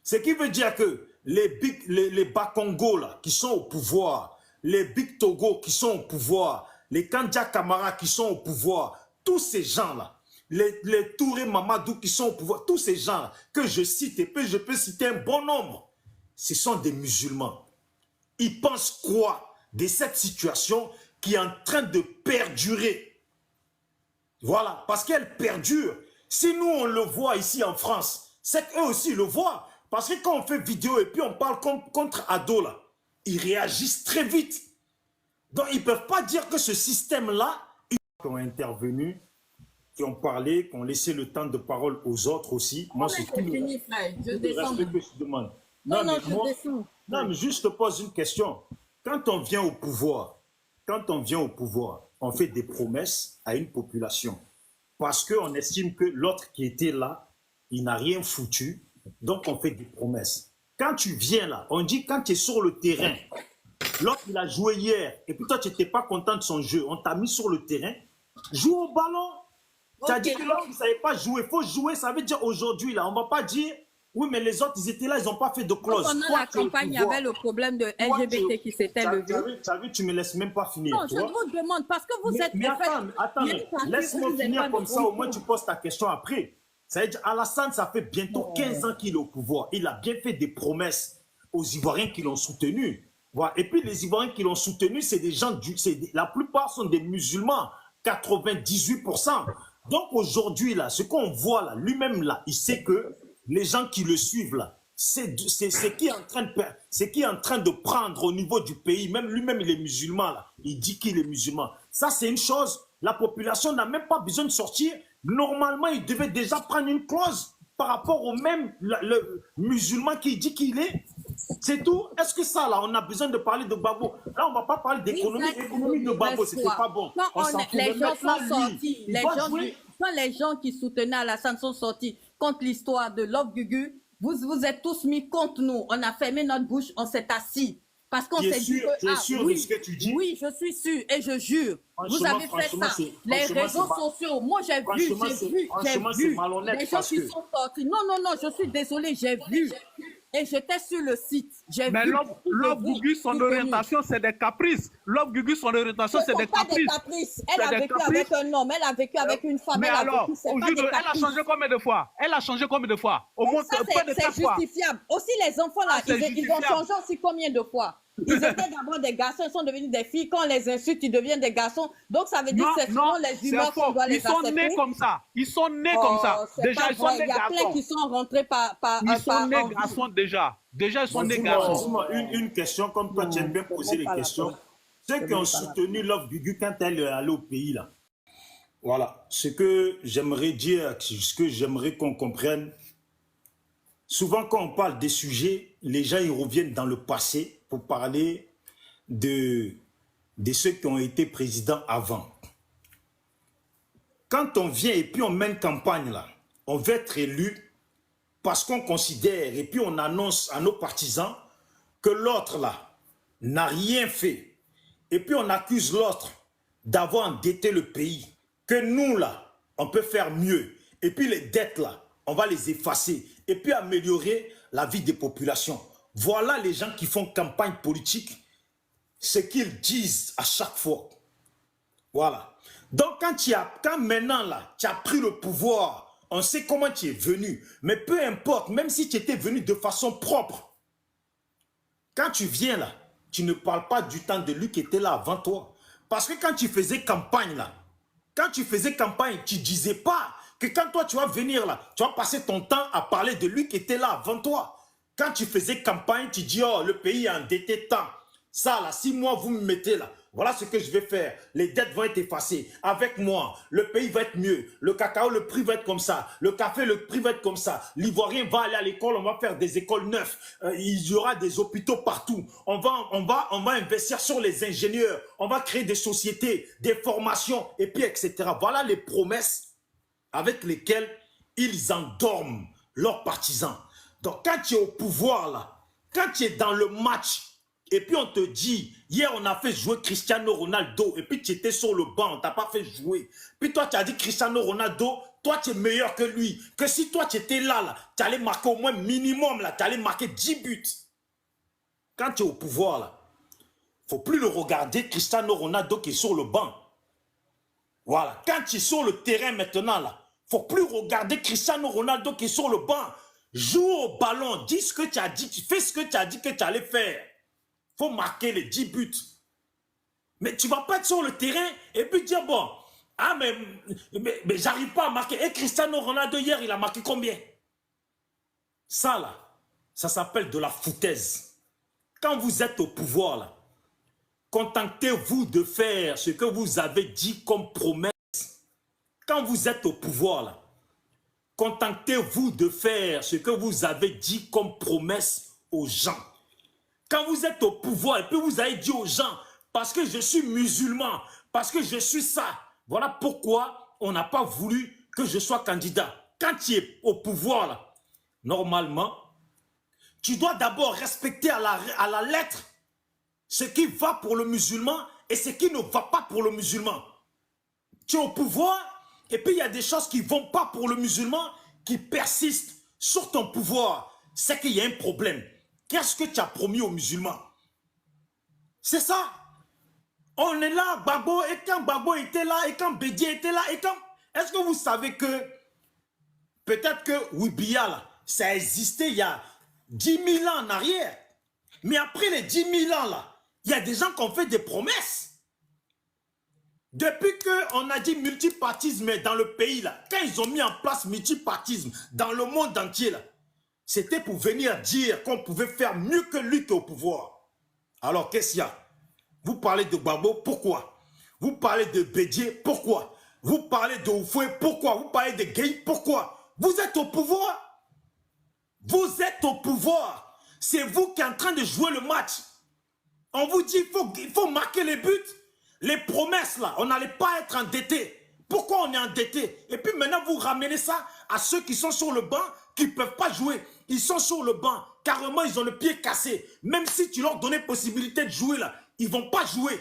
Ce qui veut dire que les Bakongo là, qui sont au pouvoir, les Big Togo qui sont au pouvoir, les Kandia Kamara qui sont au pouvoir, tous ces gens-là, les Touré Mamadou qui sont au pouvoir, tous ces gens que je cite, et puis je peux citer un bon nombre, ce sont des musulmans. Ils pensent quoi de cette situation qui est en train de perdurer? Voilà, parce qu'elle perdure. Si nous, on le voit ici en France, c'est qu'eux aussi le voient. Parce que quand on fait vidéo et puis on parle contre Ado, là, ils réagissent très vite. Donc, ils ne peuvent pas dire que ce système-là, ils ont intervenu, qui ont parlé, qui ont laissé le temps de parole aux autres aussi. Moi, c'est tout fini, frère. Je descends. que je demande. Non, mais je descends. Non, mais juste te pose une question. Quand on vient au pouvoir, on fait des promesses à une population. parce qu'on estime que l'autre qui était là, il n'a rien foutu, donc on fait des promesses. Quand tu viens là, on dit quand tu es sur le terrain, l'autre il a joué hier, et puis toi tu n'étais pas content de son jeu, on t'a mis sur le terrain, joue au ballon. Tu as dit que l'autre ne savait pas jouer, il faut jouer, ça veut dire aujourd'hui là, on ne va pas dire, oui mais les autres ils étaient là, ils n'ont pas fait de clause. Pendant la campagne, il y avait le problème de LGBT qui s'était levé. Tu as vu, tu ne me laisses même pas finir. Non, je vous demande, parce que vous êtes... Mais attends, laisse-moi finir comme ça, au moins tu poses ta question après. Ça veut dire, Alassane, ça fait bientôt 15 ans qu'il est au pouvoir. Il a bien fait des promesses aux Ivoiriens qui l'ont soutenu. Voilà. Et puis les Ivoiriens qui l'ont soutenu, c'est des gens, la plupart sont des musulmans, 98%. Donc aujourd'hui, là, ce qu'on voit là, lui-même là, il sait que les gens qui le suivent là, c'est qui est en train de prendre au niveau du pays. Même lui-même, il est musulman là. Il dit qu'il est musulman. Ça, c'est une chose. La population n'a même pas besoin de sortir. Normalement, il devait déjà prendre une clause par rapport au même le musulman qui dit qu'il est. C'est tout. Est-ce que ça, là, on a besoin de parler de Gbagbo? Là, on ne va pas parler d'économie. L'économie de Gbagbo, c'était pas bon. Les gens sont sortis. Quand les gens qui soutenaient Alassane sont sortis contre l'histoire de Love Gugu, vous êtes tous mis contre nous. On a fermé notre bouche, on s'est assis. Parce qu'on s'est dit que... Tu es sûr de ce que tu dis? Oui, je suis sûr et je jure. Vous avez fait ça. Les réseaux sociaux, moi j'ai vu. Les gens qui sont sortis. Non, je suis désolée, j'ai vu. Et j'étais sur le site. Mais Love Gugu, son orientation, c'est des caprices. Love Gugu, son orientation, c'est des caprices. Elle a vécu avec un homme, elle a vécu avec une femme. Mais alors, elle a changé combien de fois? Au moins, c'est justifiable. Aussi, les enfants, là, ils ont changé aussi combien de fois? Ils étaient d'abord des garçons, ils sont devenus des filles. Quand on les insulte, ils deviennent des garçons. Donc, ça veut dire que c'est souvent les humeurs qu'on doit les accepter. Ils sont nés comme ça. Ils sont nés comme ça. Déjà, ils sont nés garçons. Il y a plein qui sont rentrés par ils sont nés garçons déjà. Déjà, ils sont nés garçons. Une question, comme toi, tu aimes bien poser les questions. Ceux qui ont soutenu Love Gugu quand elle est allée au pays, là. Voilà. Ce que j'aimerais dire, ce que j'aimerais qu'on comprenne, souvent, quand on parle des sujets, les gens ils reviennent dans le passé pour parler de ceux qui ont été présidents avant. Quand on vient et puis on mène campagne, là, on veut être élu parce qu'on considère et puis on annonce à nos partisans que l'autre, là, n'a rien fait. Et puis on accuse l'autre d'avoir endetté le pays. Que nous, là, on peut faire mieux. Et puis les dettes, là, on va les effacer. Et puis améliorer la vie des populations. Voilà les gens qui font campagne politique, ce qu'ils disent à chaque fois. Voilà. Donc quand maintenant là, tu as pris le pouvoir, on sait comment tu es venu. Mais peu importe, même si tu étais venu de façon propre, quand tu viens là, tu ne parles pas du temps de lui qui était là avant toi. Parce que quand tu faisais campagne là, tu ne disais pas que quand toi tu vas venir là, tu vas passer ton temps à parler de lui qui était là avant toi. Quand tu faisais campagne, tu dis, oh, le pays est endetté tant. Ça, là, 6 mois, vous me mettez là. Voilà ce que je vais faire. Les dettes vont être effacées. Avec moi, le pays va être mieux. Le cacao, le prix va être comme ça. Le café, le prix va être comme ça. L'Ivoirien va aller à l'école, on va faire des écoles neuves. Il y aura des hôpitaux partout. On va investir sur les ingénieurs. On va créer des sociétés, des formations, et puis etc. Voilà les promesses avec lesquelles ils endorment leurs partisans. Donc, quand tu es au pouvoir, là, quand tu es dans le match, et puis on te dit, hier on a fait jouer Cristiano Ronaldo, et puis tu étais sur le banc, on ne t'a pas fait jouer. Puis toi, tu as dit Cristiano Ronaldo, toi tu es meilleur que lui. Que si toi tu étais là, tu allais marquer au moins minimum, tu allais marquer 10 buts. Quand tu es au pouvoir, là, il ne faut plus le regarder, Cristiano Ronaldo qui est sur le banc. Voilà. Quand tu es sur le terrain maintenant, là, il ne faut plus regarder Cristiano Ronaldo qui est sur le banc. Joue au ballon, dis ce que tu as dit, fais ce que tu as dit que tu allais faire. Il faut marquer les 10 buts. Mais tu ne vas pas être sur le terrain et puis dire, bon, ah mais j'arrive pas à marquer. Et Cristiano Ronaldo hier, il a marqué combien? Ça là, ça s'appelle de la foutaise. Quand vous êtes au pouvoir là, contentez-vous de faire ce que vous avez dit comme promesse. Quand vous êtes au pouvoir là, contentez-vous de faire ce que vous avez dit comme promesse aux gens. Quand vous êtes au pouvoir et puis vous avez dit aux gens, parce que je suis musulman, parce que je suis ça, voilà pourquoi on n'a pas voulu que je sois candidat. Quand tu es au pouvoir, là, normalement, tu dois d'abord respecter à la lettre ce qui va pour le musulman et ce qui ne va pas pour le musulman. Tu es au pouvoir et puis il y a des choses qui ne vont pas pour le musulman qui persistent sur ton pouvoir. C'est qu'il y a un problème. Qu'est-ce que tu as promis aux musulmans? C'est ça. On est là, Gbagbo, et quand Gbagbo était là, et quand Bédié était là, et quand... Est-ce que vous savez que peut-être que Wibia, là, ça a existé il y a 10 000 ans en arrière. Mais après les 10 000 ans, là, il y a des gens qui ont fait des promesses. Depuis qu'on a dit multipartisme dans le pays, là, quand ils ont mis en place multipartisme dans le monde entier, là, c'était pour venir dire qu'on pouvait faire mieux que lui qui est au pouvoir. Alors, qu'est-ce qu'il y a? Vous parlez de Gbagbo, pourquoi? Vous parlez de Bédié, pourquoi? Vous parlez de Oufoué, pourquoi? Vous parlez de Gueye, pourquoi? Vous êtes au pouvoir. Vous êtes au pouvoir. C'est vous qui êtes en train de jouer le match. On vous dit il faut marquer les buts. Les promesses, là, on n'allait pas être endetté. Pourquoi on est endetté? Et puis maintenant, vous ramenez ça à ceux qui sont sur le banc, qui ne peuvent pas jouer. Ils sont sur le banc. Carrément, ils ont le pied cassé. Même si tu leur donnais possibilité de jouer, là, ils ne vont pas jouer.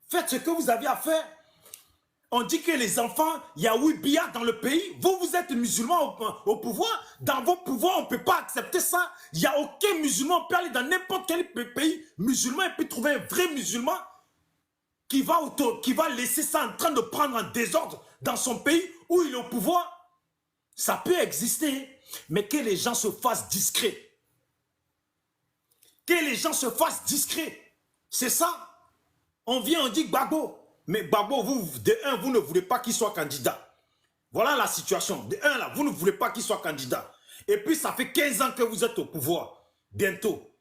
Faites ce que vous avez à faire. On dit que les enfants, il y a 8 billards dans le pays. Vous, vous êtes musulmans au pouvoir. Dans vos pouvoirs, on ne peut pas accepter ça. Il n'y a aucun musulman. On peut aller dans n'importe quel pays musulman et puis trouver un vrai musulman qui va laisser ça en train de prendre un désordre dans son pays où il est au pouvoir. Ça peut exister, mais que les gens se fassent discrets. Que les gens se fassent discrets. C'est ça. On vient, on dit Gbagbo. Mais Gbagbo, vous, de un, vous ne voulez pas qu'il soit candidat. Voilà la situation. De un, là, vous ne voulez pas qu'il soit candidat. Et puis, ça fait 15 ans que vous êtes au pouvoir. Bientôt.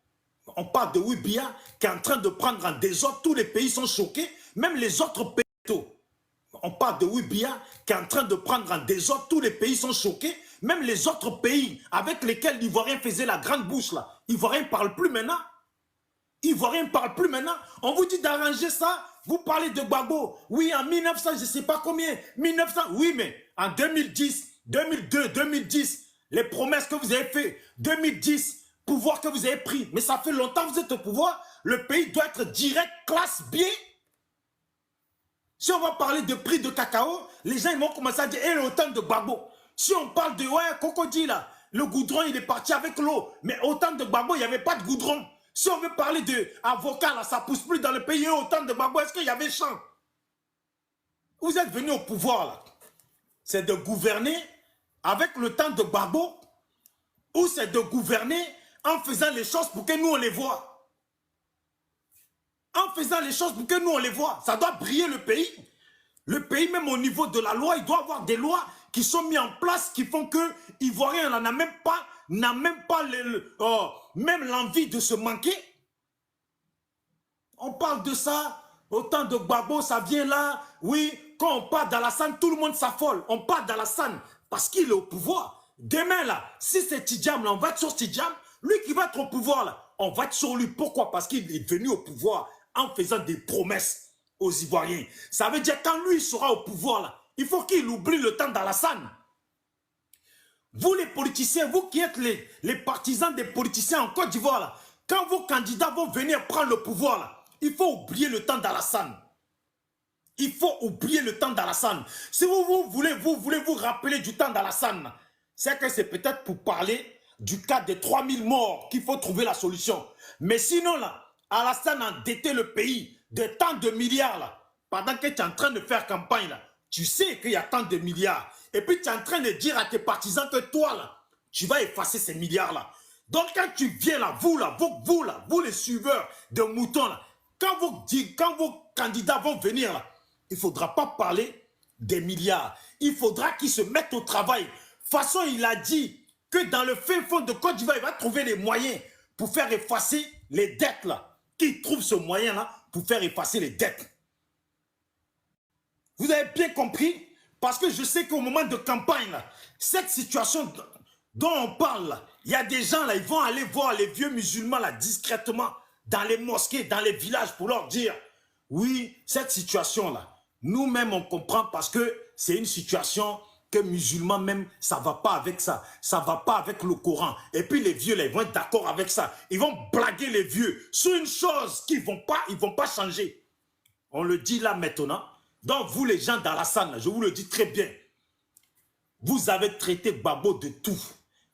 On parle de Wibia qui est en train de prendre en désordre. Tous les pays sont choqués. Même les autres pays. On parle de Wibia qui est en train de prendre en désordre. Tous les pays sont choqués. Même les autres pays avec lesquels l'Ivoirien faisait la grande bouche là. L'Ivoirien ne parle plus maintenant. L'Ivoirien ne parle plus maintenant. On vous dit d'arranger ça. Vous parlez de Gbagbo. Oui, en 1900, je ne sais pas combien. 1900, oui, mais en 2010, 2002, 2010, les promesses que vous avez faites, 2010, pouvoir que vous avez pris. Mais ça fait longtemps que vous êtes au pouvoir. Le pays doit être direct, classe, bien. Si on va parler de prix de cacao, les gens ils vont commencer à dire, eh, autant de Gbagbo. Si on parle de, ouais, Cocody, là, le goudron, il est parti avec l'eau. Mais autant de Gbagbo, il n'y avait pas de goudron. Si on veut parler d'avocat, là, ça ne pousse plus dans le pays, autant de Gbagbo, est-ce qu'il y avait champ? Vous êtes venus au pouvoir, là. C'est de gouverner avec le temps de Gbagbo, ou c'est de gouverner en faisant les choses pour que nous, on les voit. En faisant les choses pour que nous, on les voit. Ça doit briller le pays. Le pays, même au niveau de la loi, il doit avoir des lois qui sont mises en place, qui font que l'Ivoirien n'a même pas même l'envie de se manquer. On parle de ça, autant de Gbagbo, ça vient là. Oui, quand on part d'Alassane, tout le monde s'affole. On part d'Alassane parce qu'il est au pouvoir. Demain, là, si c'est Tidjam, là, on va être sur Tidjam. Lui qui va être au pouvoir, là, on va être sur lui. Pourquoi? Parce qu'il est venu au pouvoir en faisant des promesses aux Ivoiriens. Ça veut dire quand lui sera au pouvoir, là, il faut qu'il oublie le temps d'Alassane. Vous les politiciens, vous qui êtes les partisans des politiciens en Côte d'Ivoire, là, quand vos candidats vont venir prendre le pouvoir, là, il faut oublier le temps d'Alassane. Il faut oublier le temps d'Alassane. Si vous voulez vous rappeler du temps d'Alassane, c'est que c'est peut-être pour parler du cas des 3000 morts qu'il faut trouver la solution. Mais sinon, là, Alassane a endetté le pays de tant de milliards, là, pendant que tu es en train de faire campagne, là, tu sais qu'il y a tant de milliards. Et puis tu es en train de dire à tes partisans que toi, là, tu vas effacer ces milliards-là. Donc quand tu viens là, vous les suiveurs de moutons, là, quand vos candidats vont venir, là, il ne faudra pas parler des milliards. Il faudra qu'ils se mettent au travail. De toute façon, il a dit que dans le fin fond de Côte d'Ivoire, il va trouver les moyens pour faire effacer les dettes, là. Qu'il trouve ce moyen-là pour faire effacer les dettes. Vous avez bien compris? Parce que je sais qu'au moment de campagne, là, cette situation dont on parle, là, il y a des gens, là, ils vont aller voir les vieux musulmans, là, discrètement, dans les mosquées, dans les villages, pour leur dire, oui, cette situation-là, Nous-mêmes, on comprend parce que c'est une situation que musulmans même, ça ne va pas avec ça. Ça ne va pas avec le Coran. Et puis les vieux, là, ils vont être d'accord avec ça. Ils vont blaguer les vieux sur une chose qu'ils ne vont pas changer. On le dit là maintenant. Donc vous les gens d'Alassane, je vous le dis très bien. Vous avez traité Babo de tout.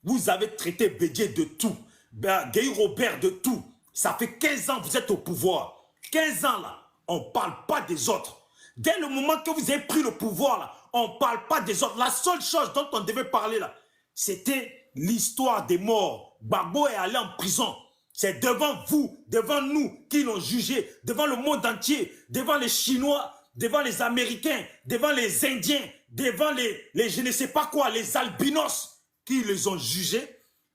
Vous avez traité Bédié de tout. Guy Robert de tout. Ça fait 15 ans que vous êtes au pouvoir. 15 ans là, on ne parle pas des autres. Dès le moment que vous avez pris le pouvoir là, on ne parle pas des autres. La seule chose dont on devait parler là, c'était l'histoire des morts. Babo est allé en prison. C'est devant vous, devant nous, qui l'ont jugé, devant le monde entier, devant les Chinois, devant les Américains, devant les Indiens, devant les je ne sais pas quoi, les albinos, qui les ont jugés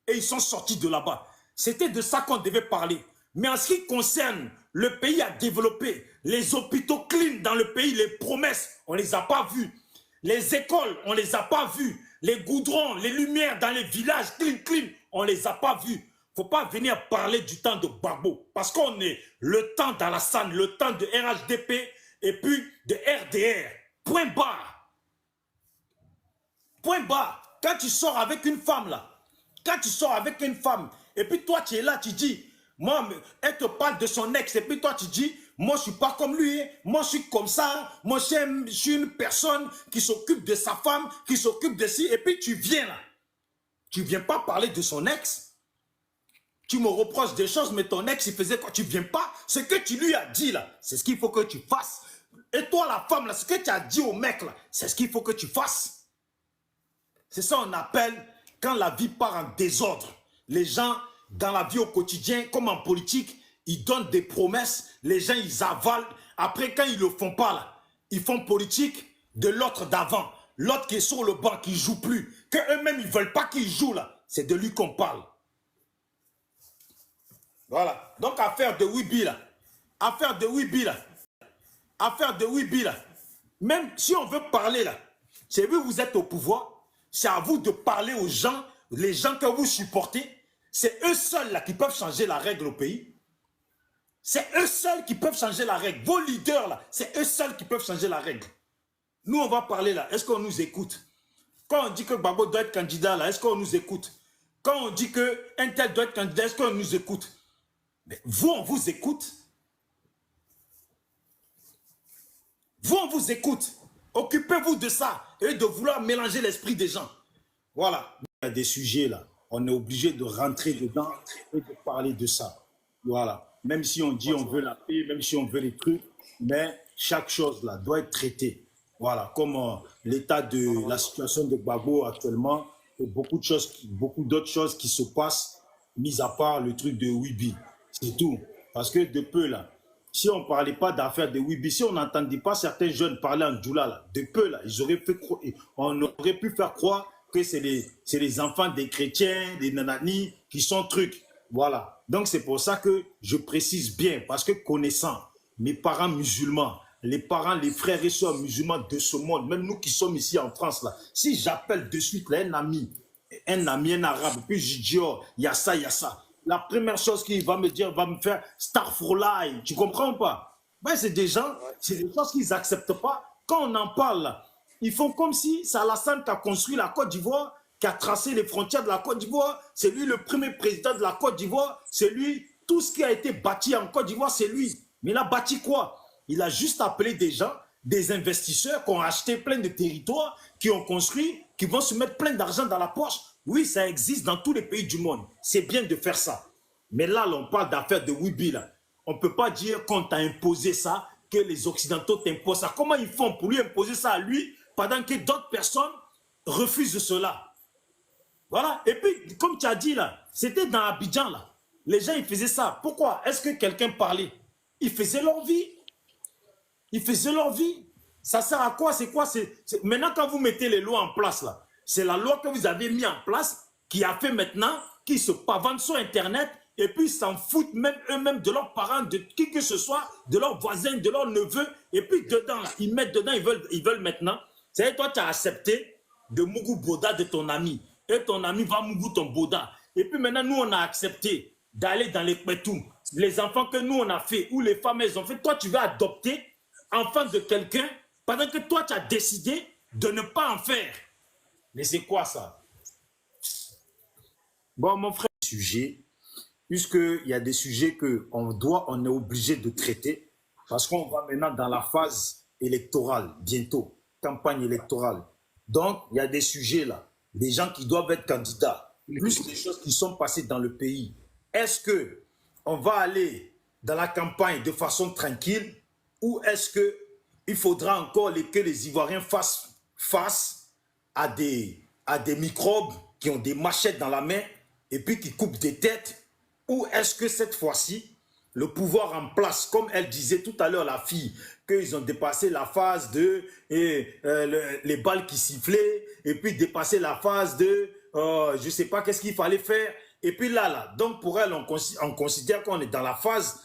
et ils sont sortis de là-bas. C'était de ça qu'on devait parler. Mais en ce qui concerne le pays à développer, les hôpitaux clean dans le pays, les promesses, on ne les a pas vues. Les écoles, on ne les a pas vues. Les goudrons, les lumières dans les villages, clean, on ne les a pas vues. Il ne faut pas venir parler du temps de Babo. Parce qu'on est le temps d'Alassane, le temps de RHDP et puis de RDR. Point barre. Point barre. Quand tu sors avec une femme là, quand tu sors avec une femme, et puis toi tu es là, tu dis, moi, elle te parle de son ex, et puis toi tu dis, moi je suis pas comme lui, moi je suis comme ça, moi je suis une personne qui s'occupe de sa femme, qui s'occupe de ci, et puis tu viens là. Tu viens pas parler de son ex. Tu me reproches des choses, mais ton ex il faisait quoi? Tu viens pas. Ce que tu lui as dit là, c'est ce qu'il faut que tu fasses. Et toi la femme là, ce que tu as dit au mec là, c'est ce qu'il faut que tu fasses. C'est ça qu'on appelle quand la vie part en désordre. Les gens, dans la vie au quotidien, comme en politique, ils donnent des promesses, les gens, ils avalent. Après, quand ils ne le font pas, là, ils font politique de l'autre d'avant. L'autre qui est sur le banc, qui ne joue plus. Qu'eux-mêmes, ils ne veulent pas qu'il joue, là. C'est de lui qu'on parle. Voilà. Donc, affaire de Wibi, là. Affaire de Wibi, là. Affaire de Wibi, là. Même si on veut parler, là, c'est vous, vous êtes au pouvoir. C'est à vous de parler aux gens, les gens que vous supportez. C'est eux seuls là, qui peuvent changer la règle au pays. C'est eux seuls qui peuvent changer la règle. Vos leaders, là, c'est eux seuls qui peuvent changer la règle. Nous, on va parler là. Est-ce qu'on nous écoute? Quand on dit que Babo doit être candidat, là, est-ce qu'on nous écoute? Quand on dit qu'un tel doit être candidat, est-ce qu'on nous écoute? Mais vous, on vous écoute. Vous, on vous écoute. Occupez-vous de ça et de vouloir mélanger l'esprit des gens. Voilà. Il y a des sujets là. On est obligé de rentrer dedans et de parler de ça. Voilà. Même si on dit on veut la paix, même si on veut les trucs, mais chaque chose là doit être traitée. Voilà. Comme l'état de la situation de Babo actuellement, et beaucoup d'autres choses qui se passent, mis à part le truc de Wibi. C'est tout. Parce que de peu là, si on ne parlait pas d'affaires de Wibi, si on n'entendait pas certains jeunes parler en Djoula, là, de peu, là, on aurait pu faire croire que c'est les enfants des chrétiens, des nananis, qui sont trucs. Voilà. Donc c'est pour ça que je précise bien, parce que connaissant mes parents musulmans, les parents, les frères et sœurs musulmans de ce monde, même nous qui sommes ici en France, là, si j'appelle de suite là, un ami, un arabe, puis je dis, oh, il y a ça, la première chose qu'il va me dire, va me faire Starfrolai. Tu comprends ou pas? Ben, c'est des gens, c'est des choses qu'ils n'acceptent pas. Quand on en parle, ils font comme si c'est Alassane qui a construit la Côte d'Ivoire, qui a tracé les frontières de la Côte d'Ivoire. C'est lui le premier président de la Côte d'Ivoire. C'est lui, tout ce qui a été bâti en Côte d'Ivoire, c'est lui. Mais il a bâti quoi? Il a juste appelé des gens, des investisseurs qui ont acheté plein de territoires, qui ont construit, qui vont se mettre plein d'argent dans la poche. Oui, ça existe dans tous les pays du monde. C'est bien de faire ça. Mais là, on parle d'affaires de Wibi. Là. On ne peut pas dire qu'on t'a imposé ça, que les Occidentaux t'imposent ça. Comment ils font pour lui imposer ça à lui, pendant que d'autres personnes refusent cela? Voilà. Et puis, comme tu as dit là, c'était dans Abidjan là. Les gens, ils faisaient ça. Pourquoi? Est-ce que quelqu'un parlait? Ils faisaient leur vie. Ils faisaient leur vie. Ça sert à quoi? C'est quoi? Maintenant, quand vous mettez les lois en place là, c'est la loi que vous avez mis en place qui a fait maintenant qu'ils se pavandent sur Internet et puis ils s'en foutent même eux-mêmes de leurs parents, de qui que ce soit, de leurs voisins, de leurs neveux. Et puis dedans, là, ils mettent dedans, ils veulent maintenant. C'est toi, tu as accepté de Mougou Boda de ton ami. Et ton ami va Mougou ton Boda. Et puis maintenant, nous, on a accepté d'aller dans les Pétou. Les enfants que nous, on a fait, ou les femmes, elles ont fait. Toi, tu vas adopter enfant de quelqu'un Pendant que toi, tu as décidé de ne pas en faire. Mais c'est quoi ça? Bon, mon frère, sujet, puisqu'il y a des sujets on est obligé de traiter, parce qu'on va maintenant dans la phase électorale, bientôt, campagne électorale. Donc, il y a des sujets là, des gens qui doivent être candidats, plus des choses qui sont passées dans le pays. Est-ce que on va aller dans la campagne de façon tranquille, ou est-ce que il faudra encore que les Ivoiriens fassent face à des microbes qui ont des machettes dans la main et puis qui coupent des têtes? Ou est-ce que cette fois-ci, le pouvoir en place, comme elle disait tout à l'heure, la fille, qu'ils ont dépassé la phase de les balles qui sifflaient, et puis dépassé la phase de je ne sais pas qu'est-ce qu'il fallait faire. Et puis là, donc pour elle, on considère qu'on est dans la phase,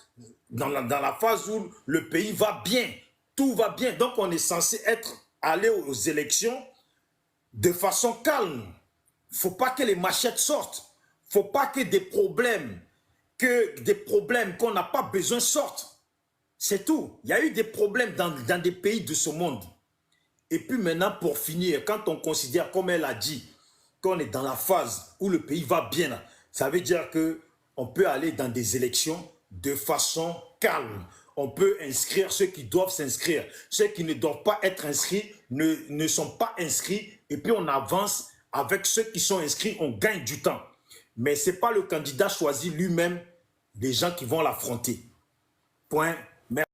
dans la phase où le pays va bien, tout va bien. Donc on est censé aller aux élections de façon calme. Il ne faut pas que les machettes sortent. Il ne faut pas que des problèmes qu'on n'a pas besoin sortent. C'est tout. Il y a eu des problèmes dans des pays de ce monde. Et puis maintenant, pour finir, quand on considère, comme elle a dit, qu'on est dans la phase où le pays va bien, ça veut dire qu'on peut aller dans des élections de façon calme. On peut inscrire ceux qui doivent s'inscrire. Ceux qui ne doivent pas être inscrits ne sont pas inscrits. Et puis on avance avec ceux qui sont inscrits, on gagne du temps. Mais ce n'est pas le candidat choisi lui-même des gens qui vont l'affronter. Point.